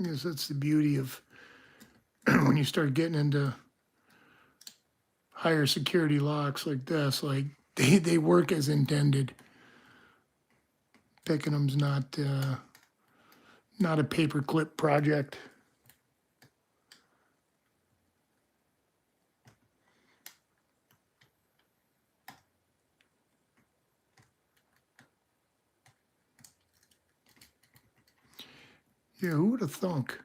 I guess that's the beauty of when you start getting into higher security locks like this, like they work as intended. Picking them's not a paperclip project. Yeah, who would have thunk?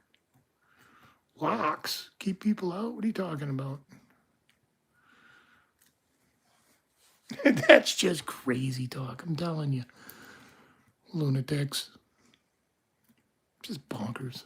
Locks keep people out? What are you talking about? That's just crazy talk, I'm telling you. Lunatics. Just bonkers.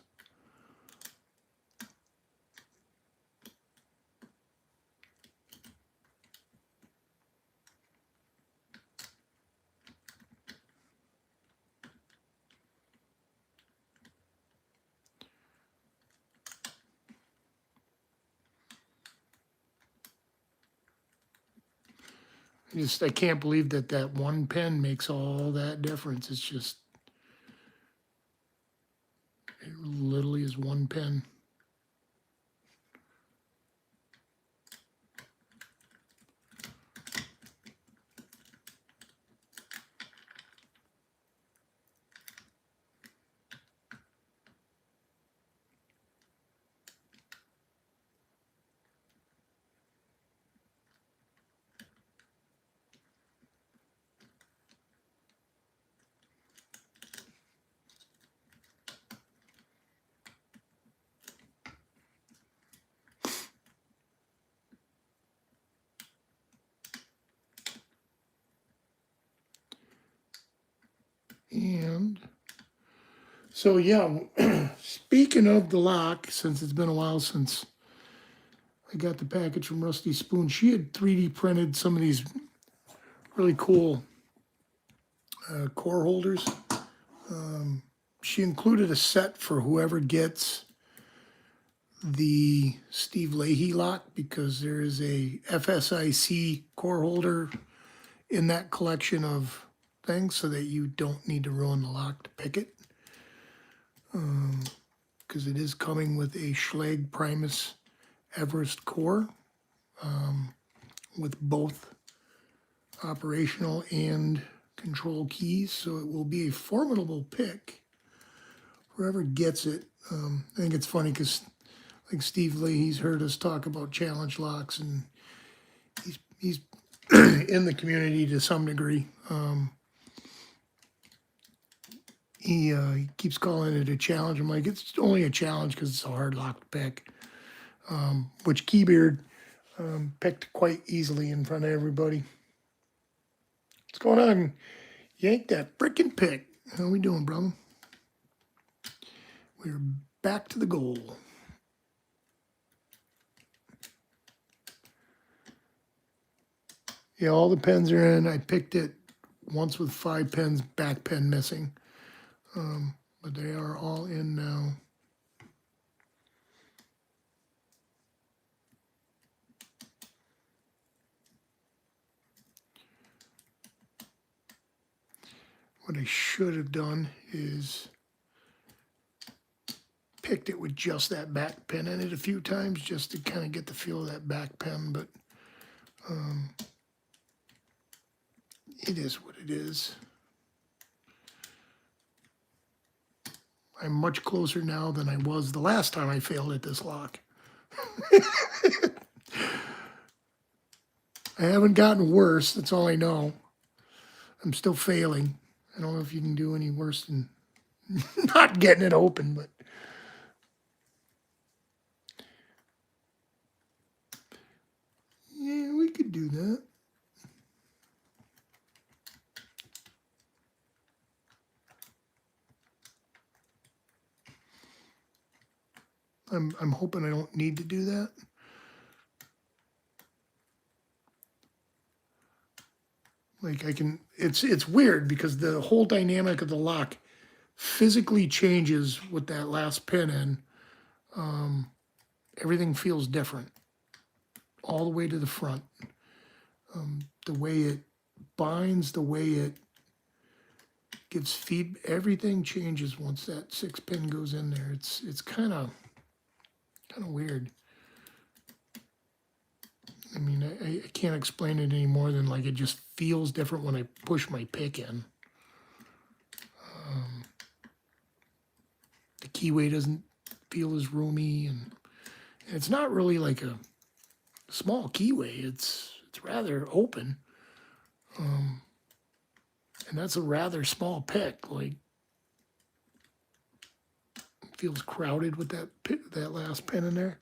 I can't believe that one pen makes all that difference. It's just, it literally is one pen. And so, yeah, speaking of the lock, since it's been a while since I got the package from Rusty Spoon, she had 3D printed some of these really cool core holders. She included a set for whoever gets the Steve Leahy lock, because there is a FSIC core holder in that collection of things, so that you don't need to ruin the lock to pick it. Because it is coming with a Schlage Primus Everest core with both operational and control keys, so it will be a formidable pick. Whoever gets it, I think it's funny because like Steve Lee, he's heard us talk about challenge locks, and he's in the community to some degree. He keeps calling it a challenge. I'm like, it's only a challenge because it's a hard lock to pick, which Keybeard picked quite easily in front of everybody. What's going on? Yank that frickin' pick. How we doing, brother? We're back to the goal. Yeah, all the pens are in. I picked it once with 5 pens, back pen missing. But they are all in now. What I should have done is picked it with just that back pen in it a few times just to kind of get the feel of that back pen, but it is what it is. I'm much closer now than I was the last time I failed at this lock. I haven't gotten worse, that's all I know. I'm still failing. I don't know if you can do any worse than not getting it open, but yeah, we could do that. I'm hoping I don't need to do that. Like I can, it's weird because the whole dynamic of the lock physically changes with that last pin in. Everything feels different all the way to the front. The way it binds, the way it gives feed, everything changes once that 6 pin goes in there. It's kind of weird. I mean, I can't explain it any more than like it just feels different when I push my pick in. The keyway doesn't feel as roomy, and it's not really like a small keyway. It's rather open, and that's a rather small pick. Like, it feels crowded with that last pin in there.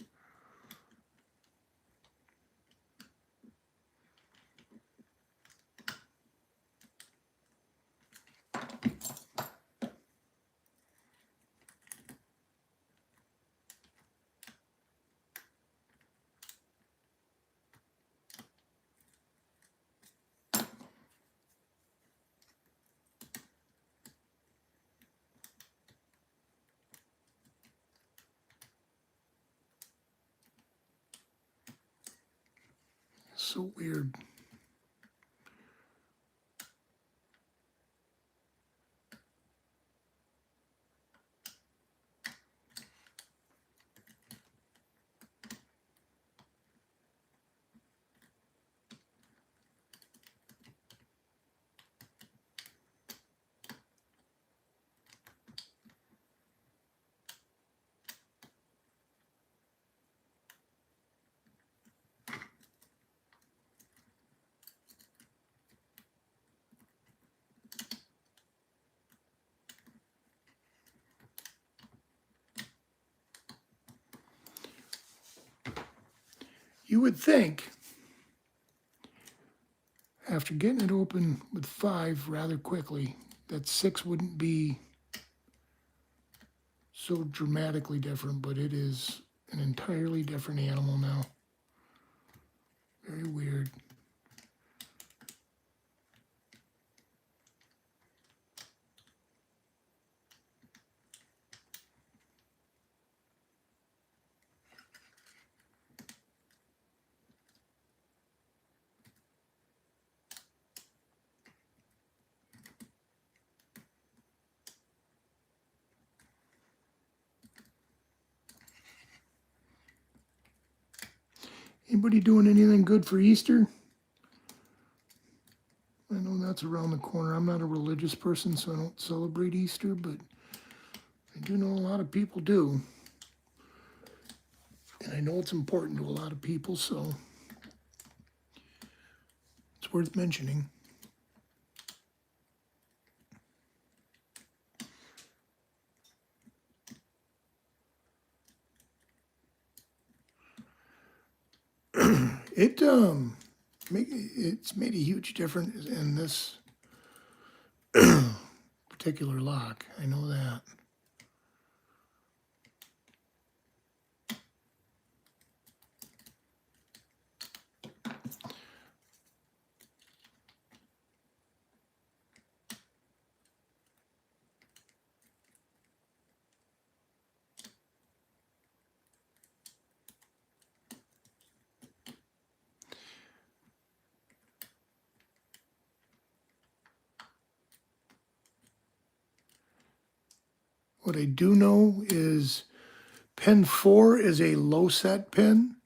So weird. You would think, after getting it open with 5 rather quickly, that 6 wouldn't be so dramatically different, but it is an entirely different animal now. Very weird. Anybody doing anything good for Easter? I know that's around the corner. I'm not a religious person, so I don't celebrate Easter, but I do know a lot of people do. And I know it's important to a lot of people, so it's worth mentioning. It's made a huge difference in this particular lock. I know that. What I do know is pin 4 is a low set pin,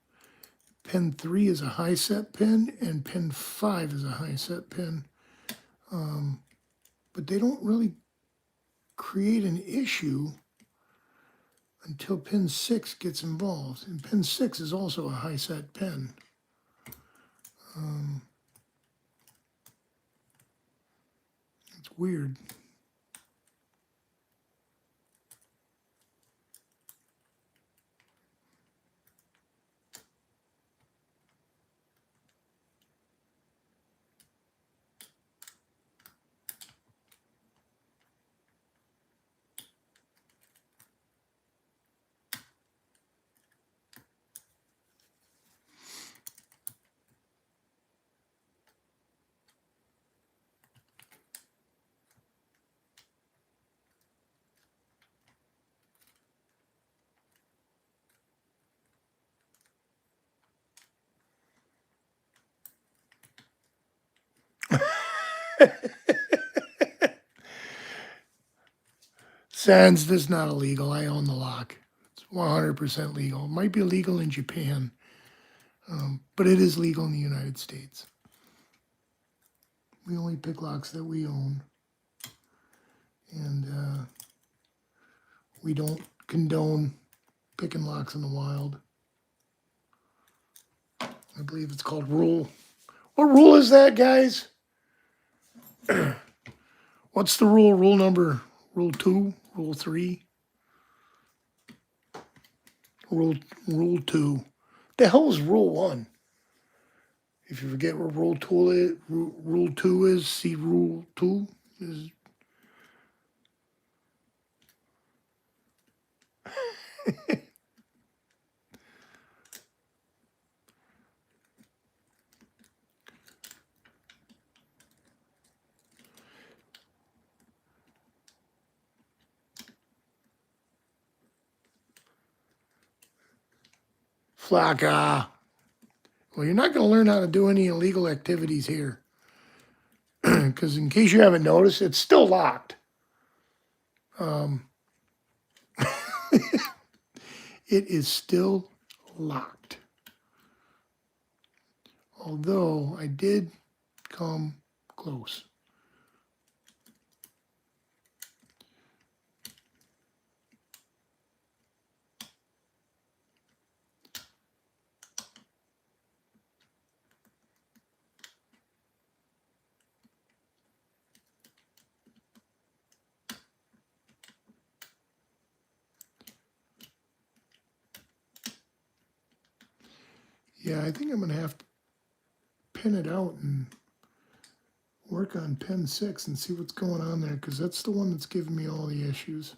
pin 3 is a high set pin, and pin 5 is a high set pin. But they don't really create an issue until pin 6 gets involved. And pin 6 is also a high set pin. It's weird. Sans, this is not illegal. I own the lock. It's 100% legal. It might be illegal in Japan, but it is legal in the United States. We only pick locks that we own. And we don't condone picking locks in the wild. I believe it's called rule. What rule is that, guys? What's the rule? Rule number? Rule 2? Rule 3? Rule 2. The hell is rule 1? If you forget what rule 2 is, rule 2 is, see rule 2 is. Flocka. Well, you're not going to learn how to do any illegal activities here. Because in case you haven't noticed, it's still locked. It is still locked. Although I did come close. Yeah, I think I'm going to have to pin it out and work on pin 6 and see what's going on there, because that's the one that's giving me all the issues.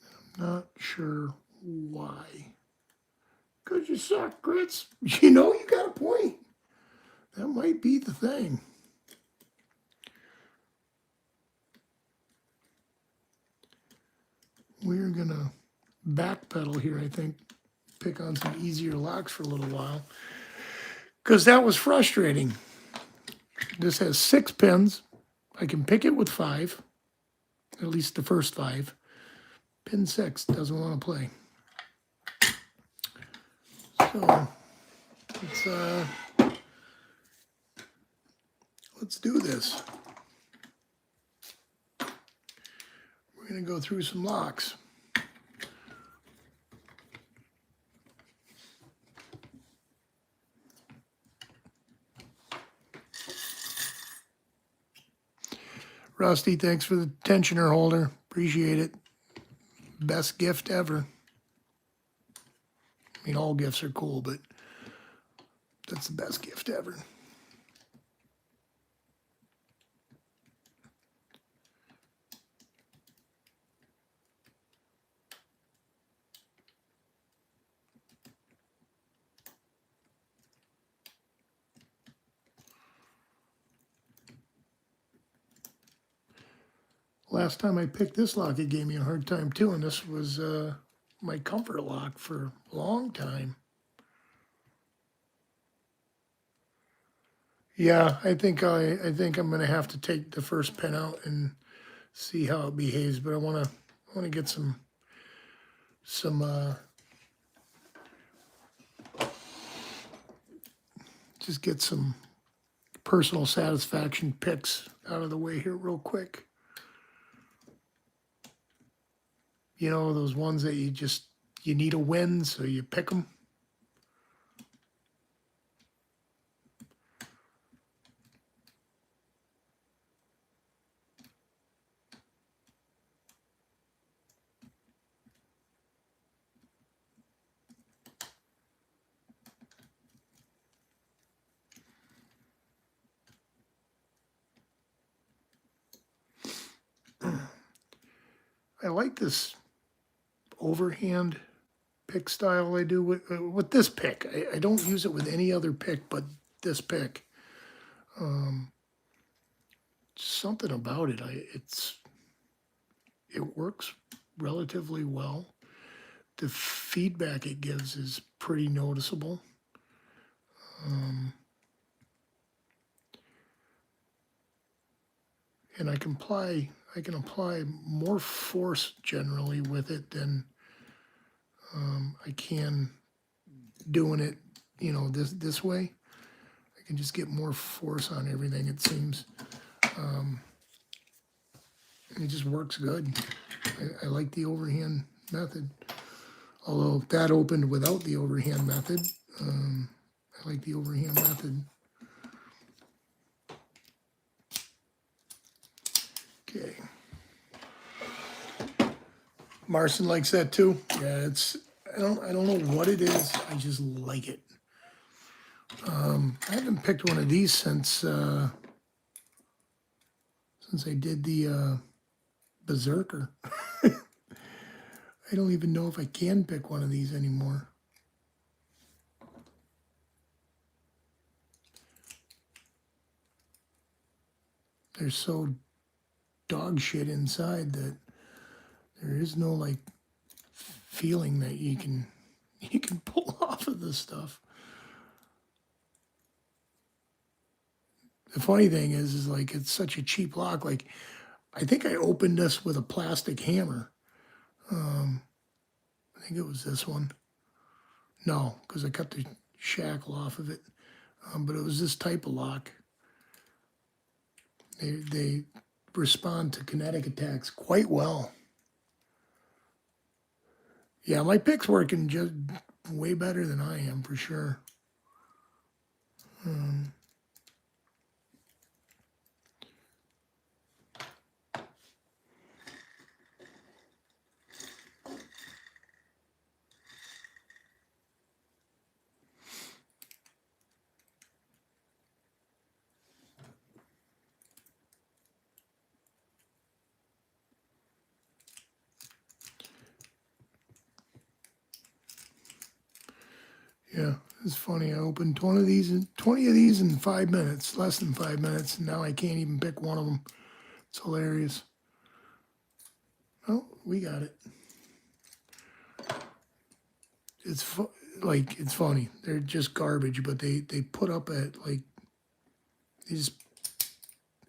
I'm not sure why. Because you suck, Grits. You know, you got a point. That might be the thing. We're going to backpedal here, I think. Pick on some easier locks for a little while. Because that was frustrating. This has 6 pins. I can pick it with 5. At least the first 5. Pin 6 doesn't want to play. So let's do this. We're we're going to go through some locks. Rusty, thanks for the tensioner holder. Appreciate it. Best gift ever. I mean, all gifts are cool, but that's the best gift ever. Last time I picked this lock, it gave me a hard time too, and this was my comfort lock for a long time. Yeah, I think I'm gonna have to take the first pin out and see how it behaves, but I wanna get some just get some personal satisfaction picks out of the way here real quick. You know, those ones that you need a win, so you pick them. I like this overhand pick style I do with this pick. I don't use it with any other pick but this pick. Something about it, it works relatively well. The feedback it gives is pretty noticeable. And I can apply more force generally with it than I can doing it, you know, this way. I can just get more force on everything, it seems. It just works good. I like the overhand method. Although that opened without the overhand method, I like the overhand method. Okay. Marcin likes that too. Yeah, I don't know what it is. I just like it. I haven't picked one of these since I did the Berserker. I don't even know if I can pick one of these anymore. They're so dog shit inside that there is no like feeling that you can pull off of this stuff. The funny thing is like it's such a cheap lock. Like I think I opened this with a plastic hammer. I think it was this one. No, because I cut the shackle off of it. But it was this type of lock. They respond to kinetic attacks quite well. Yeah, my pick's working just way better than I am, for sure. Yeah, it's funny. I opened 20 of these in 5 minutes, less than 5 minutes, and now I can't even pick one of them. It's hilarious. Oh, we got it. It's it's funny. They're just garbage, but they put up at like these.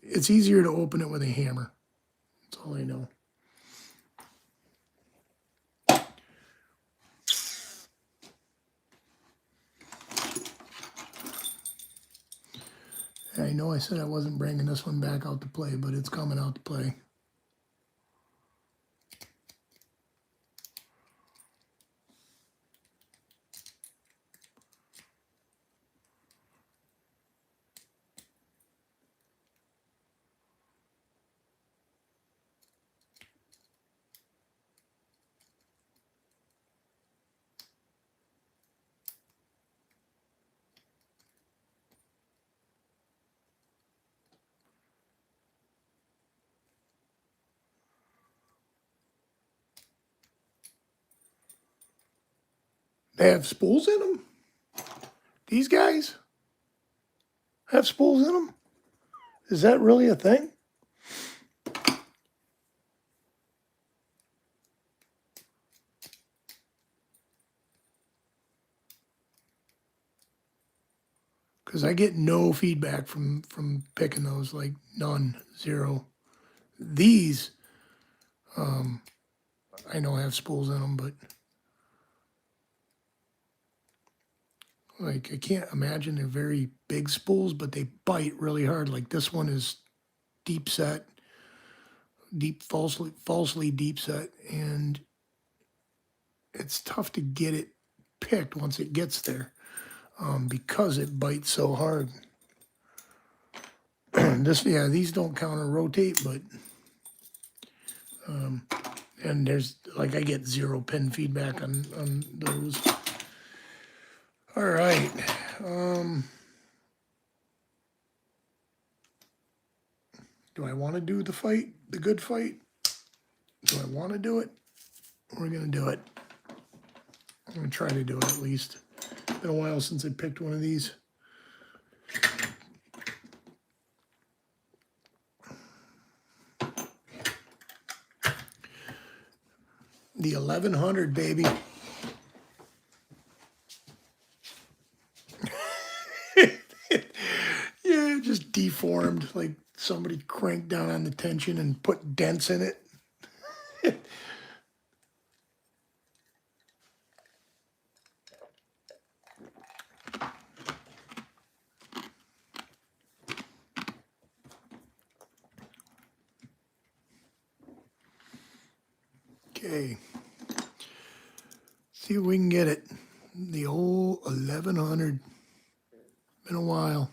It's easier to open it with a hammer. That's all I know. I know I said I wasn't bringing this one back out to play, but it's coming out to play. They have spools in them? These guys have spools in them? Is that really a thing? Because I get no feedback from picking those, like none, zero. These, I know have spools in them, but like I can't imagine they're very big spools, but they bite really hard. Like this one is deep set, falsely deep set, and it's tough to get it picked once it gets there, because it bites so hard. Yeah, these don't counter rotate, but and there's like I get zero pin feedback on those. All right. Do I want to do the fight, the good fight? Do I want to do it? We're gonna do it. I'm gonna try to do it at least. It's been a while since I picked one of these. The 1100, baby. Yeah, just deformed. Like somebody cranked down on the tension and put dents in it. Okay. See if we can get it. The old 1100. Been a while.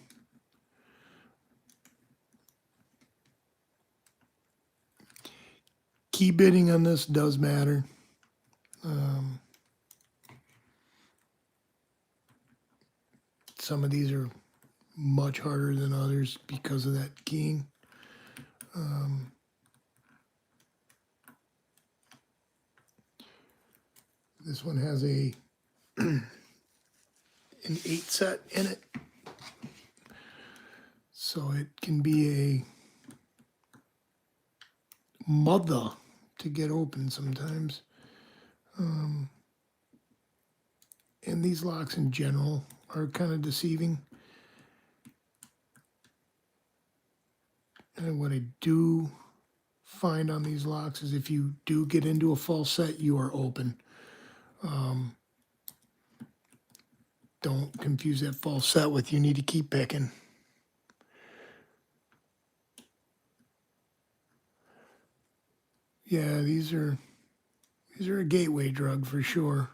Key bitting on this does matter. Some of these are much harder than others because of that keying. This one has an 8 set in it, so it can be a mother to get open sometimes. And these locks in general are kind of deceiving. And what I do find on these locks is if you do get into a false set, you are open. Don't confuse that false set with you need to keep picking. Yeah, these are a gateway drug for sure.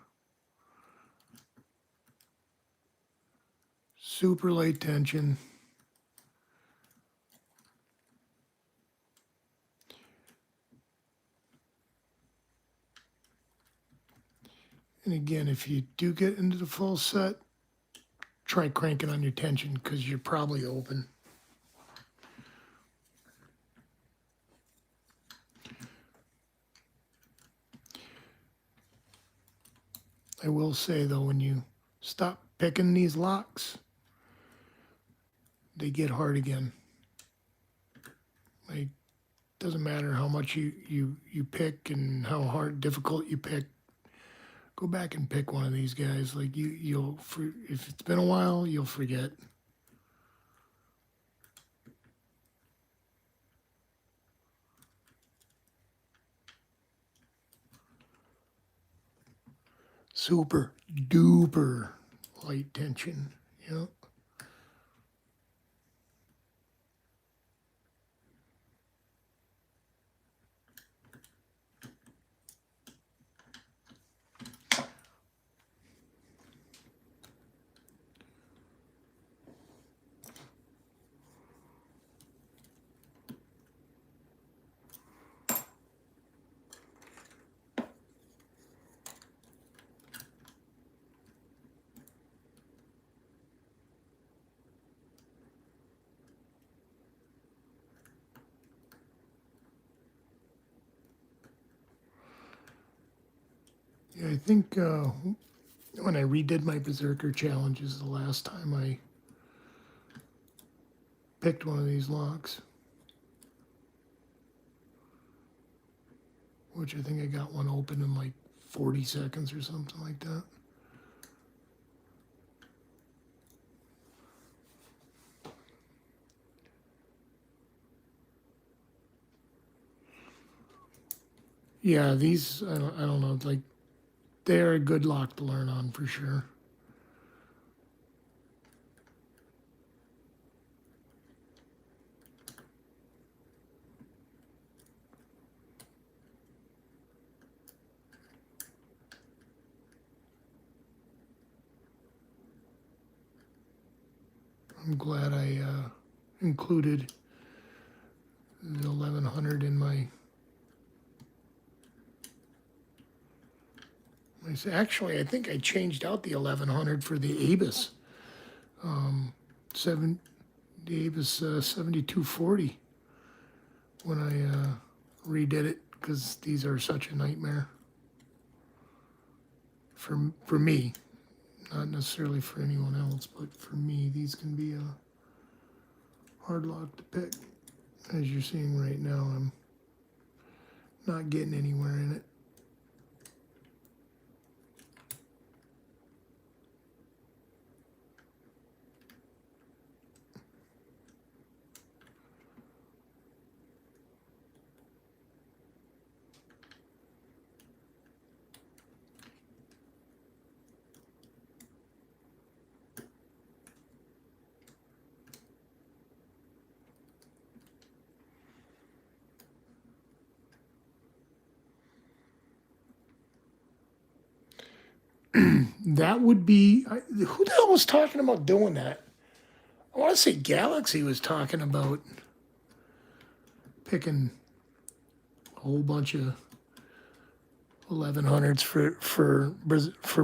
Super light tension. And again, if you do get into the full set, try cranking on your tension because you're probably open. I will say though, when you stop picking these locks, they get hard again. Like, doesn't matter how much you pick and how hard, difficult you pick. Go back and pick one of these guys. Like you'll if it's been a while, you'll forget. Super duper light tension. Yep. Yeah, I think when I redid my Berserker challenges the last time I picked one of these locks, which I think I got one open in like 40 seconds or something like that. Yeah, these, I don't know, like, they're a good lock to learn on for sure. I'm glad I included the 1100 in my. Actually, I think I changed out the 1100 for the Abus. The Abus 7240 when I redid it, because these are such a nightmare for me. Not necessarily for anyone else, but for me, these can be a hard lock to pick. As you're seeing right now, I'm not getting anywhere in it. That would be, who the hell was talking about doing that? I want to say Galaxy was talking about picking a whole bunch of 1100s for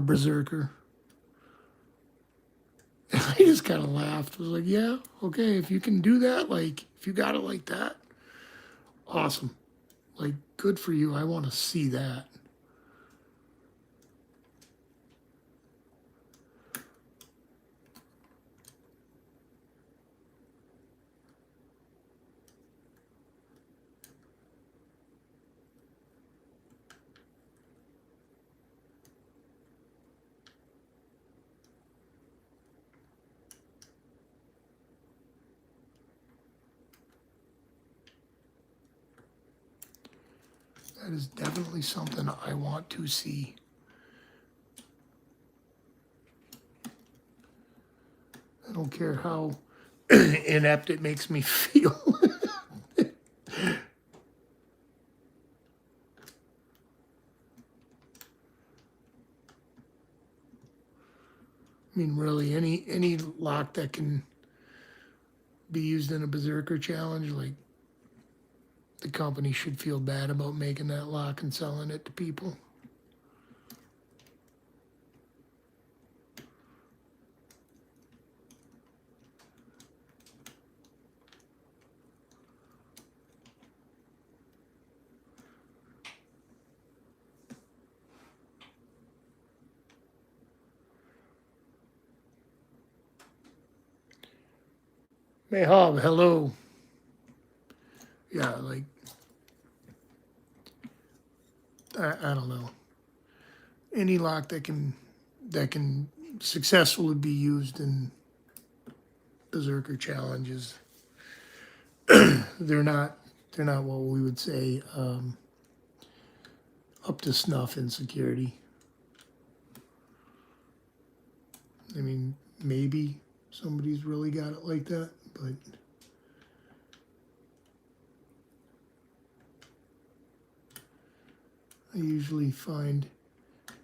Berserker. I just kind of laughed. I was like, yeah, okay, if you can do that, like, if you got it like that, awesome. Like, good for you. I want to see that. That is definitely something I want to see. I don't care how inept it makes me feel. I mean, really, any lock that can be used in a Berserker challenge, like, the company should feel bad about making that lock and selling it to people. Mayhob, hello. Yeah, like, I don't know. Any lock that can successfully be used in Berserker challenges, they're not what we would say up to snuff in security. I mean, maybe somebody's really got it like that, but I usually find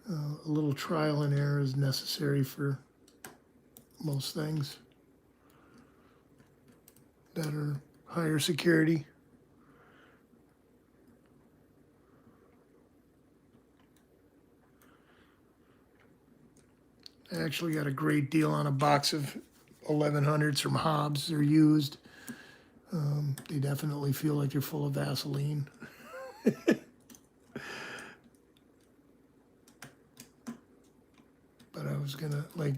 a little trial and error is necessary for most things that are higher security. I actually got a great deal on a box of 1100s from Hobbs. They're used. They definitely feel like they're full of Vaseline. But was gonna, like,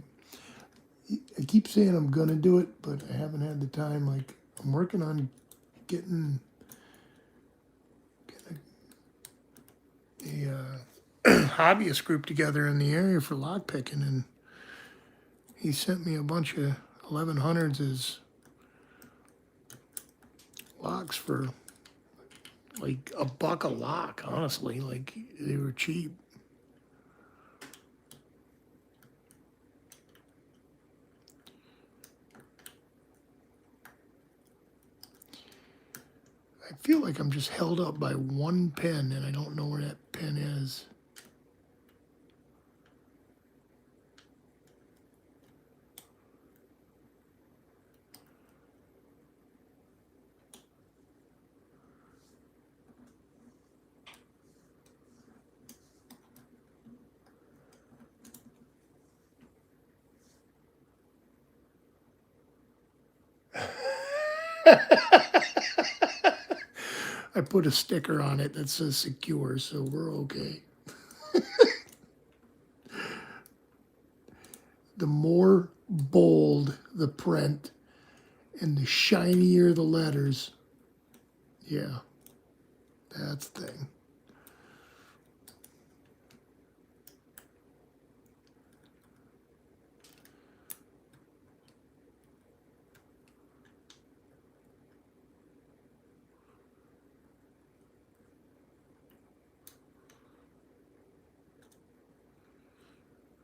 I keep saying I'm gonna do it, but I haven't had the time. Like, I'm working on getting a hobbyist group together in the area for lock picking, and he sent me a bunch of 1100s as locks for like $1 a lock. Honestly, like they were cheap. I feel like I'm just held up by one pin, and I don't know where that pin is. I put a sticker on it that says secure, so we're okay. The more bold the print and the shinier the letters, yeah, that's the thing.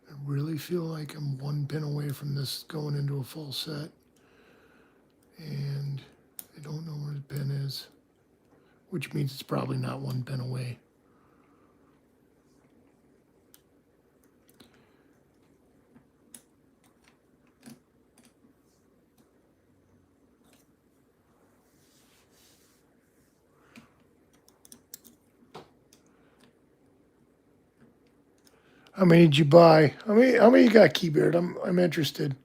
I really feel like I'm one pin away from this going into a full set, and I don't know where the pin is, which means it's probably not one pin away. How many did you buy? How many you got, Keybeard? I'm interested.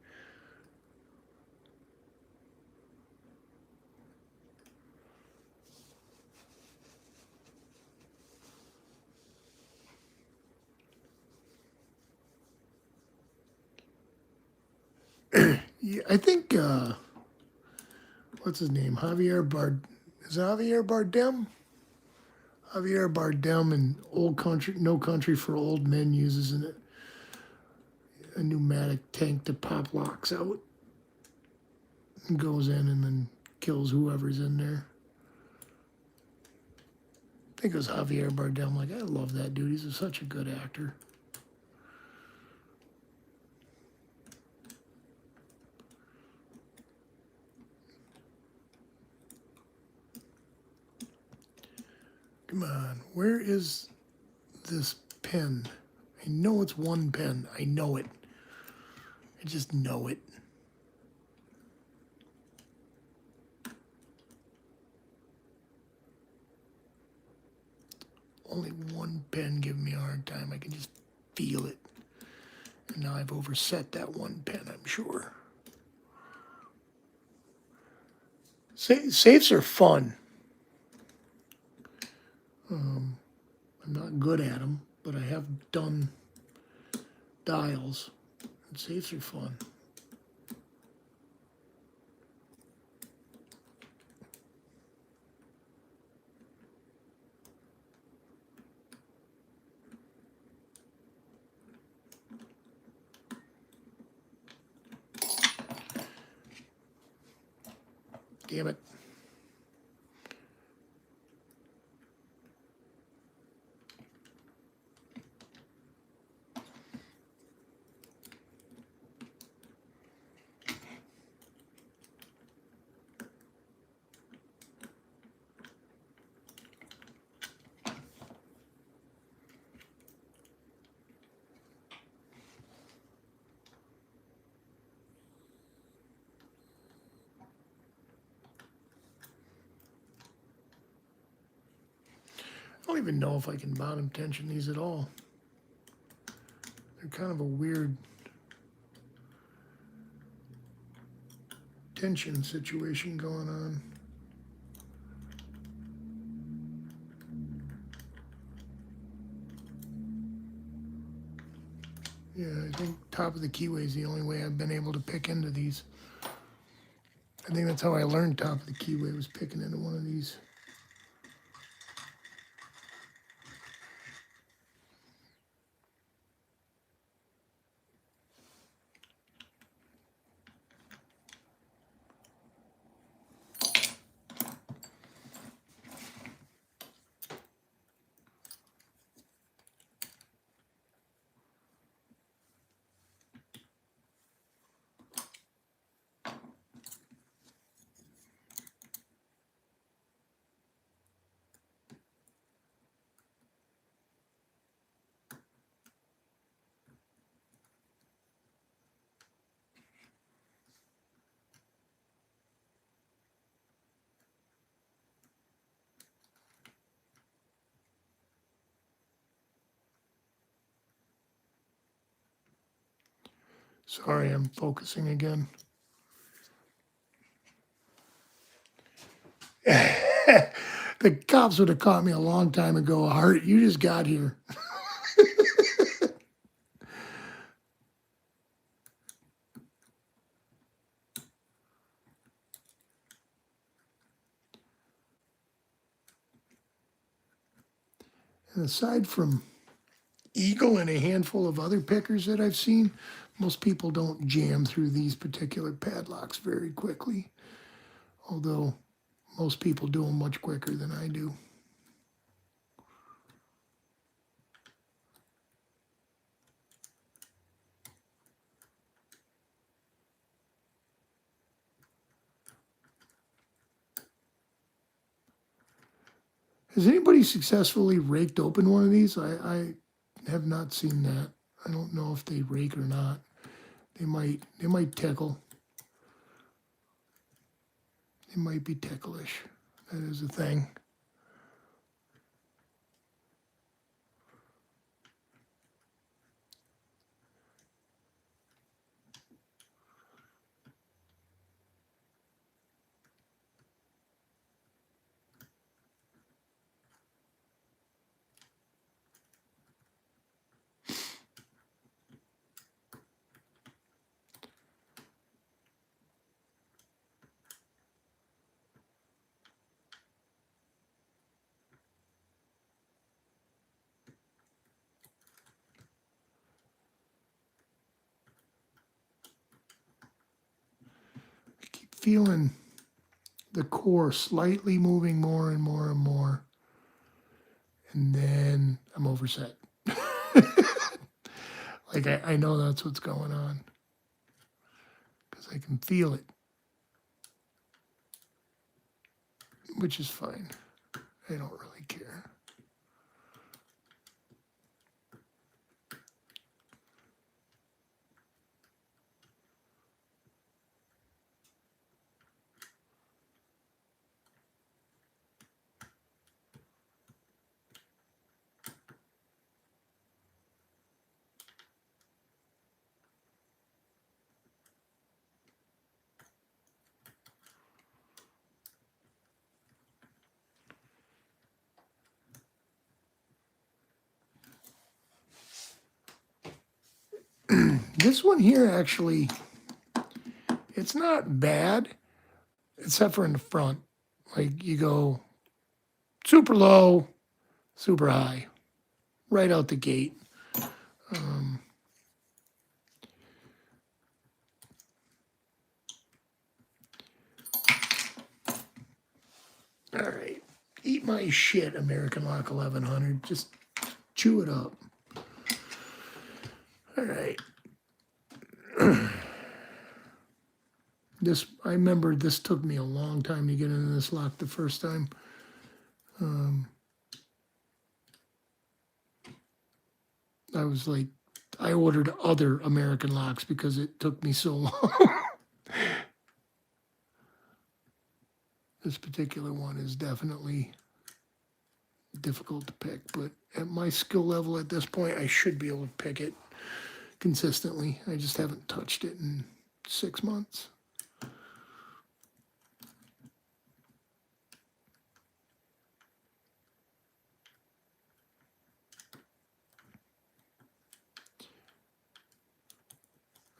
Yeah, I think what's his name? Is it Javier Bardem? Javier Bardem in Old Country, No Country for Old Men uses a pneumatic tank to pop locks out and goes in and then kills whoever's in there. I think it was Javier Bardem. Like, I love that dude. He's such a good actor. Come on, where is this pen? I know it's one pen. I know it. I just know it. Only one pen giving me a hard time. I can just feel it. And now I've overset that one pen, I'm sure. Safes are fun. I'm not good at them, but I have done dials, and safes are fun. Damn it. I don't even know if I can bottom tension these at all. They're kind of a weird tension situation going on. Yeah, I think top of the keyway is the only way I've been able to pick into these. I think that's how I learned top of the keyway, was picking into one of these. Sorry, I'm focusing again. The cops would have caught me a long time ago. Hart, you just got here. And aside from Eagle and a handful of other pickers that I've seen, most people don't jam through these particular padlocks very quickly. Although most people do them much quicker than I do. Has anybody successfully raked open one of these? I have not seen that. I don't know if they rake or not. They might tickle. They might be ticklish. That is a thing. I keep feeling the core slightly moving more and more and more. And then I'm overset. Like I know that's what's going on. Because I can feel it. Which is fine. I don't really care. This one here actually, it's not bad, except for in the front. Like you go super low, super high, right out the gate. All right, eat my shit, American Lock 1100. Just chew it up. All right. This, I remember this took me a long time to get into this lock the first time. I was like, I ordered other American locks because it took me so long. This particular one is definitely difficult to pick, but at my skill level at this point, I should be able to pick it consistently. I just haven't touched it in 6 months.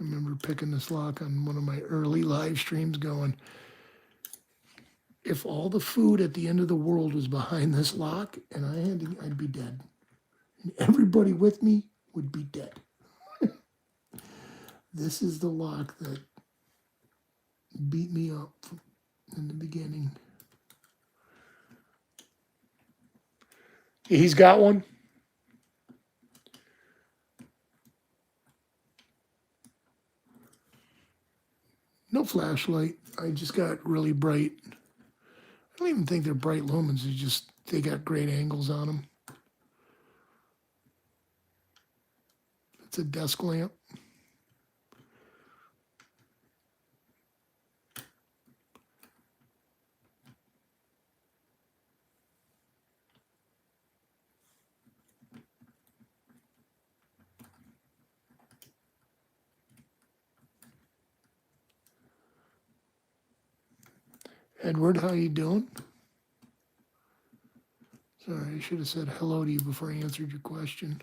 I remember picking this lock on one of my early live streams going, if all the food at the end of the world was behind this lock and I'd be dead. And everybody with me would be dead. This is the lock that beat me up in the beginning. He's got one. No flashlight. I just got really bright. I don't even think they're bright lumens. They got great angles on them. It's a desk lamp. Edward, how you doing? Sorry, I should have said hello to you before I answered your question.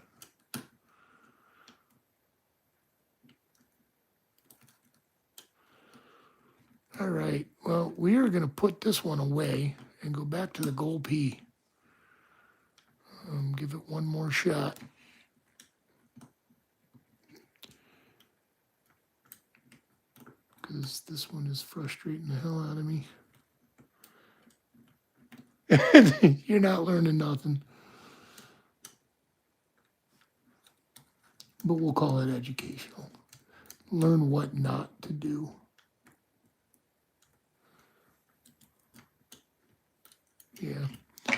All right, well, we are going to put this one away and go back to the GoalP. Give it one more shot. Because this one is frustrating the hell out of me. You're not learning nothing. But we'll call it educational. Learn what not to do. Yeah. I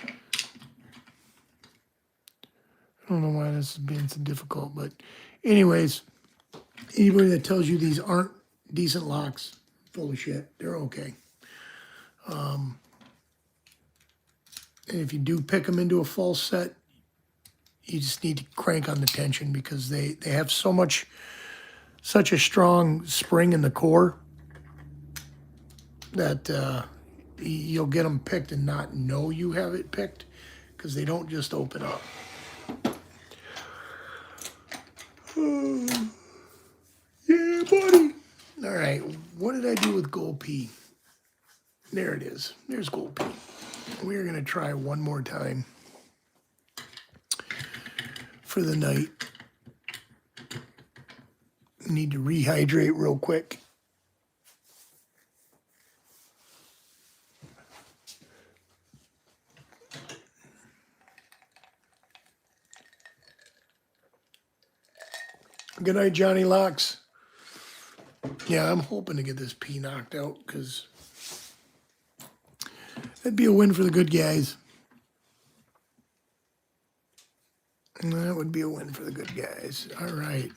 don't know why this is being so difficult, but anyways, anybody that tells you these aren't decent locks, full of shit. They're okay. And if you do pick them into a false set, you just need to crank on the tension because they have such a strong spring in the core that you'll get them picked and not know you have it picked because they don't just open up. Yeah, buddy. All right, what did I do with GoalP? There it is. There's GoalP. We're going to try one more time for the night. Need to rehydrate real quick. Good night, Johnny Locks. Yeah, I'm hoping to get this P knocked out because that'd be a win for the good guys. That would be a win for the good guys. All right.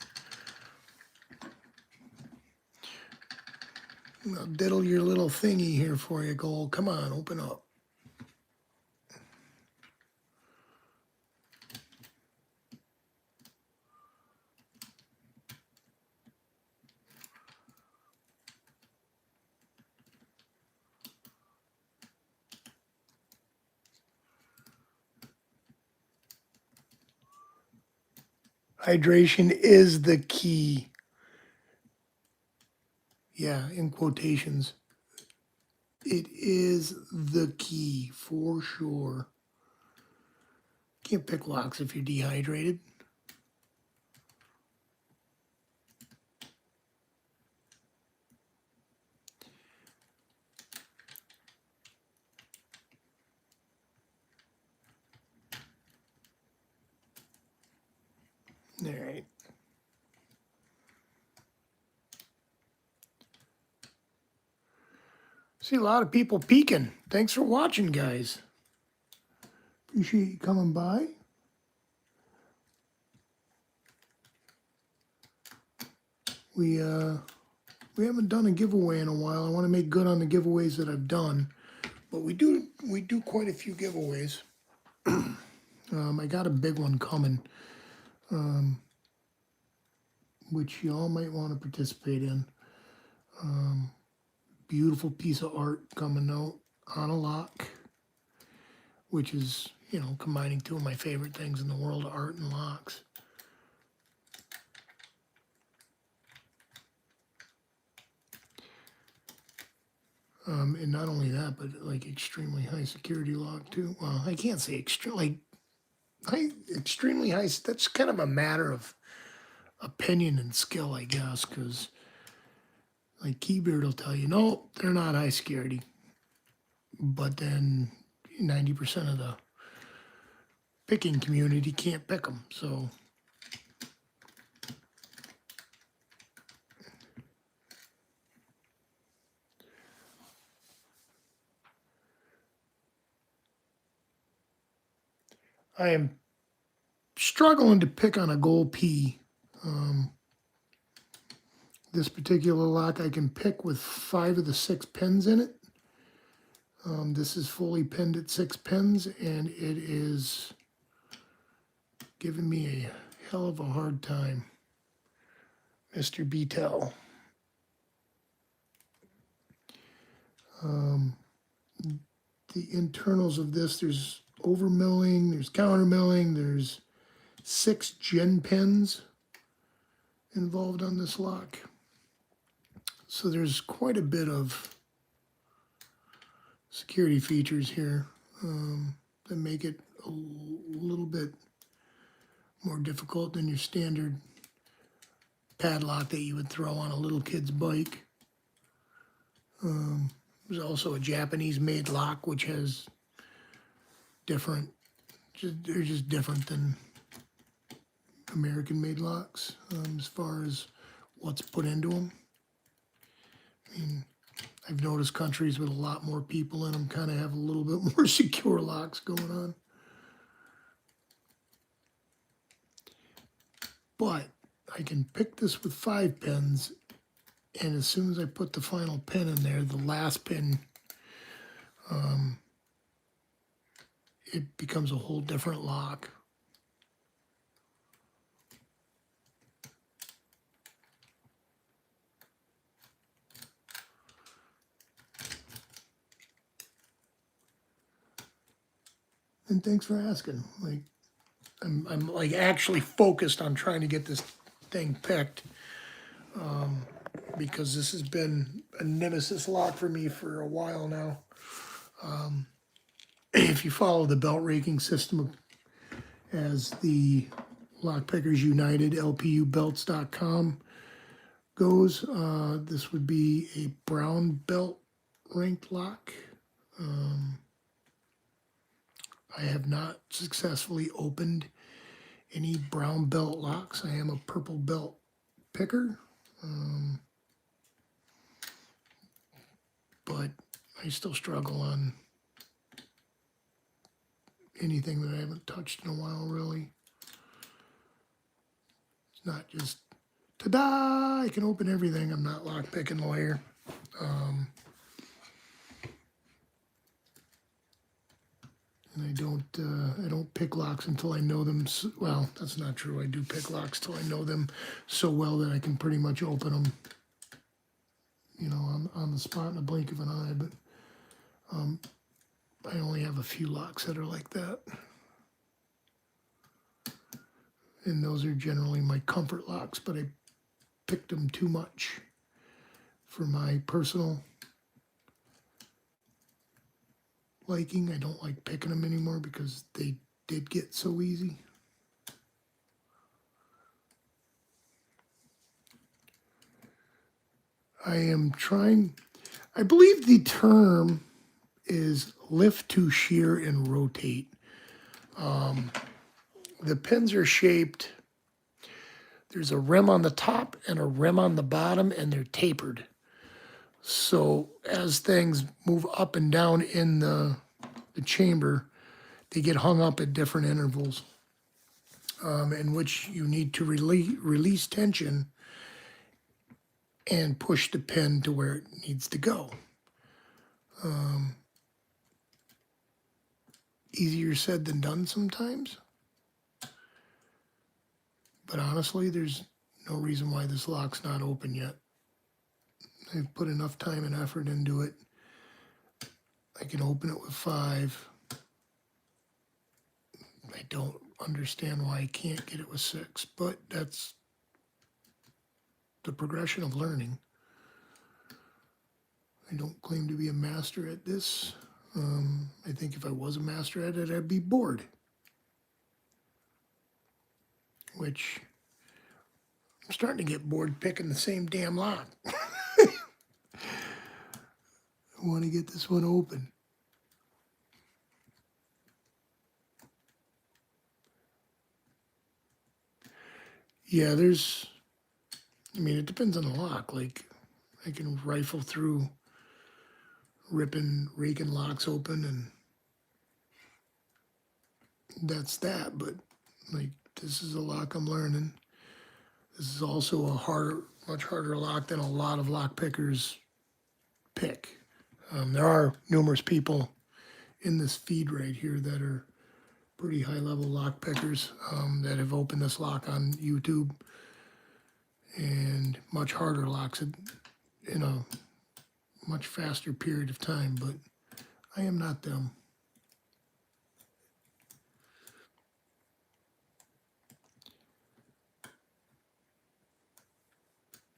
I'll diddle your little thingy here for you, Goal. Come on, open up. Hydration is the key. Yeah, in quotations. It is the key for sure. Can't pick locks if you're dehydrated. All right. See a lot of people peeking. Thanks for watching, guys. Appreciate you coming by. We haven't done a giveaway in a while. I want to make good on the giveaways that I've done, but we do quite a few giveaways. I got a big one coming, which y'all might want to participate in. Beautiful piece of art coming out on a lock, which is, combining two of my favorite things in the world, art and locks. And not only that, but like extremely high security lock too. Well, I can't say extremely high. That's kind of a matter of opinion and skill, I guess, because like Keybeard will tell you, no, they're not high security. But then 90% of the picking community can't pick them. So I am struggling to pick on a GoalP. This particular lock I can pick with 5 of the 6 pins in it. This is fully pinned at 6 pins, and it is giving me a hell of a hard time, Mr. Beatel. The internals of this, there's over milling, there's counter milling, there's 6 gen pins involved on this lock. So there's quite a bit of security features here that make it a little bit more difficult than your standard padlock that you would throw on a little kid's bike. There's also a Japanese-made lock which has they're just different than American-made locks as far as what's put into them. I mean, I've noticed countries with a lot more people in them kind of have a little bit more secure locks going on. But I can pick this with 5 pins, and as soon as I put the final pin in there, the last pin, it becomes a whole different lock. And thanks for asking. Like, I'm like actually focused on trying to get this thing picked, because this has been a nemesis lock for me for a while now. If you follow the belt raking system as the Lockpickers United LPUbelts.com goes, this would be a brown belt ranked lock. I have not successfully opened any brown belt locks. I am a purple belt picker, but I still struggle on anything that I haven't touched in a while, really. It's not just, ta-da, I can open everything. I'm not lock-picking lawyer. And I don't pick locks until I know them. Well, that's not true. I do pick locks till I know them so well that I can pretty much open them, you know, on the spot in a blink of an eye. But I only have a few locks that are like that. And those are generally my comfort locks, but I picked them too much for my personal liking. I don't like picking them anymore because they did get so easy. I am trying, I believe the term is lift to shear and rotate. The pins are shaped, there's a rim on the top and a rim on the bottom, and they're tapered. So as things move up and down in the chamber, they get hung up at different intervals, in which you need to release tension and push the pin to where it needs to go. Easier said than done sometimes. But honestly, there's no reason why this lock's not open yet. I've put enough time and effort into it. I can open it with 5. I don't understand why I can't get it with 6, but that's the progression of learning. I don't claim to be a master at this. I think if I was a master at it, I'd be bored. Which, I'm starting to get bored picking the same damn lock. I want to get this one open. Yeah, it depends on the lock. Like, I can rifle through raking locks open, and that's that. But, like, this is a lock I'm learning. This is also much harder lock than a lot of lock pickers pick. There are numerous people in this feed right here that are pretty high-level lock pickers that have opened this lock on YouTube, and much harder locks in a much faster period of time, but I am not them.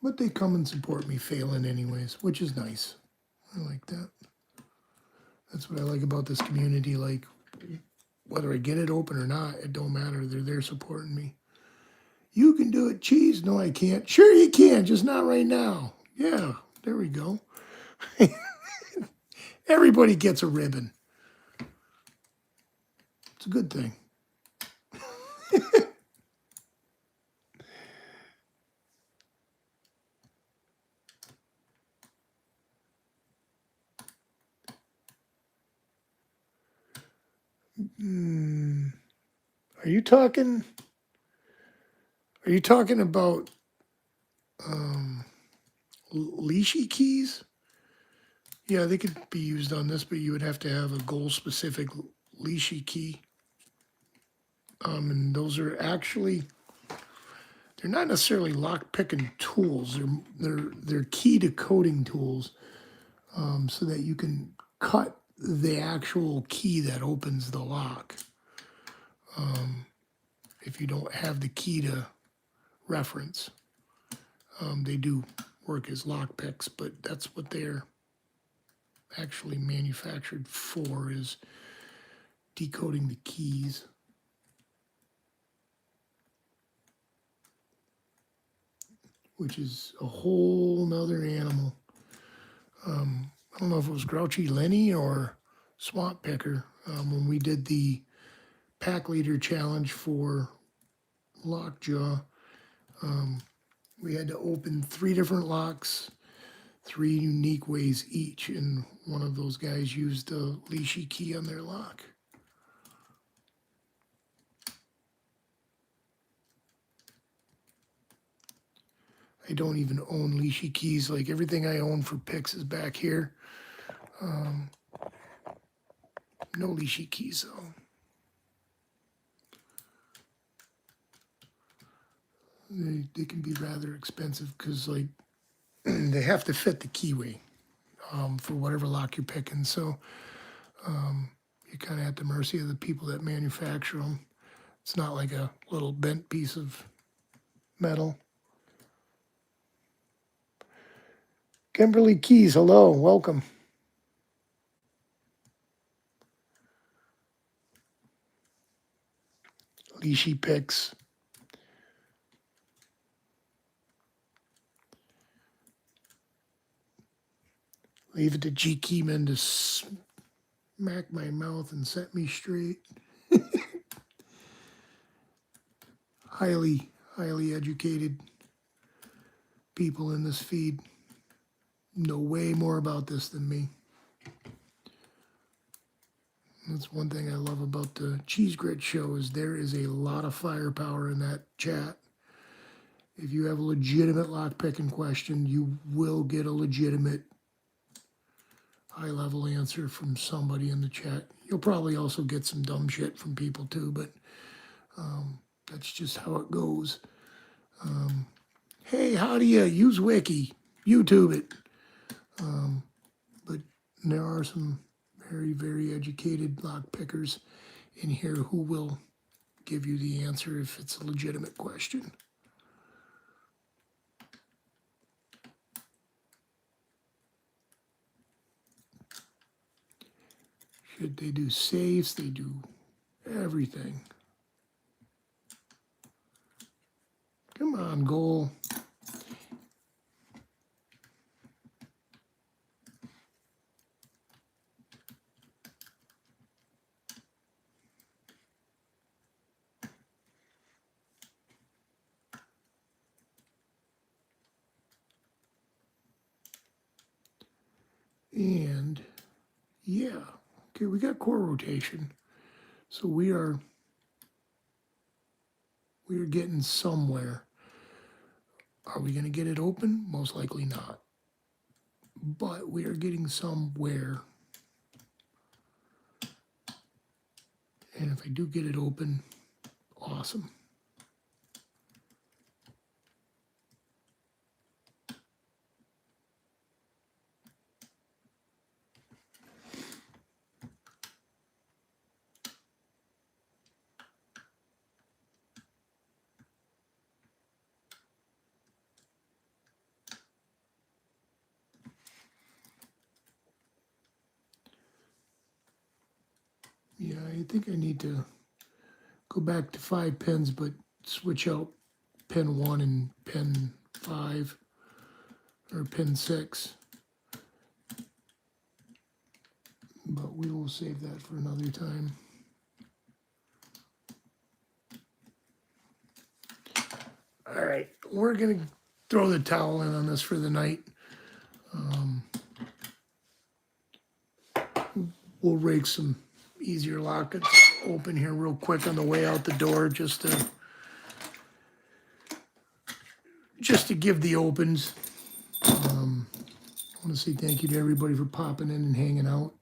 But they come and support me failing anyways, which is nice. I like that. That's what I like about this community. Like, whether I get it open or not, it don't matter. They're there supporting me. You can do it, Cheese. No, I can't. Sure you can, just not right now. Yeah, there we go. Everybody gets a ribbon. It's a good thing. Are you talking about leashy keys? Yeah, they could be used on this, but you would have to have a goal-specific leashy key. And those are actually, they're not necessarily lock-picking tools. They're key decoding tools, so that you can cut the actual key that opens the lock. If you don't have the key to reference, they do work as lock picks, but that's what they're actually manufactured for, is decoding the keys. Which is a whole nother animal. I don't know if it was Grouchy Lenny or Swamp Picker when we did the pack leader challenge for Lockjaw. We had to open 3 different locks, 3 unique ways each, and one of those guys used a leashy key on their lock. I don't even own leashy keys. Like, everything I own for picks is back here. No leashy keys though. They can be rather expensive because, like, they have to fit the keyway for whatever lock you're picking. So you're kind of at the mercy of the people that manufacture them. It's not like a little bent piece of metal. Kimberly Keys, hello, welcome. Leashy picks. Leave it to G. Keyman to smack my mouth and set me straight. Highly educated people in this feed know way more about this than me. That's one thing I love about the Cheese Grit show, is there is a lot of firepower in that chat. If you have a legitimate lockpicking question, you will get a legitimate high-level answer from somebody in the chat. You'll probably also get some dumb shit from people too, but that's just how it goes. Hey, how do you use Wiki? YouTube it. But there are some very, very educated lock pickers in here who will give you the answer if it's a legitimate question. Shit, they do safes, they do everything. Come on, Goal. And yeah, okay, we got core rotation. So we are getting somewhere. Are we going to get it open? Most likely not. But we are getting somewhere. And if I do get it open, awesome. Yeah, I think I need to go back to 5 pins, but switch out pin 1 and pin 5, or pin 6. But we will save that for another time. All right, we're going to throw the towel in on this for the night. We'll rake some easier lockets open here real quick on the way out the door, just to give the opens. I want to say thank you to everybody for popping in and hanging out.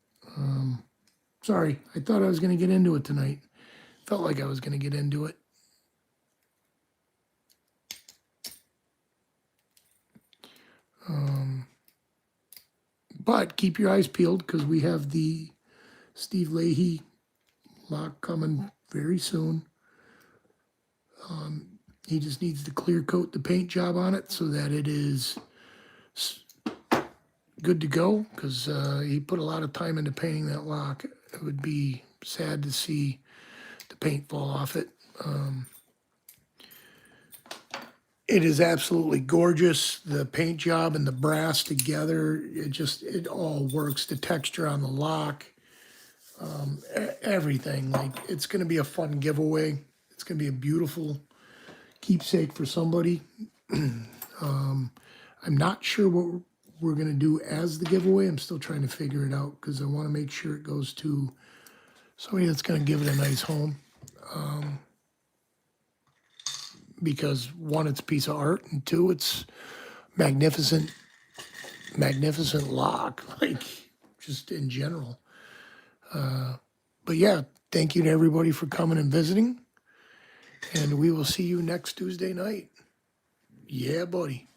Sorry, I thought I was going to get into it tonight. Felt like I was going to get into it. But keep your eyes peeled, because we have the Steve Leahy lock coming very soon. He just needs to clear coat the paint job on it so that it is good to go, because he put a lot of time into painting that lock. It would be sad to see the paint fall off it. It is absolutely gorgeous. The paint job and the brass together, it all works. The texture on the lock, everything. Like, it's going to be a fun giveaway. It's going to be a beautiful keepsake for somebody. I'm not sure what we're going to do as the giveaway. I'm still trying to figure it out, because I want to make sure it goes to somebody that's going to give it a nice home. Because one, it's a piece of art, and two, it's magnificent lock, like, just in general. But yeah, thank you to everybody for coming and visiting, and we will see you next Tuesday night. Yeah, buddy.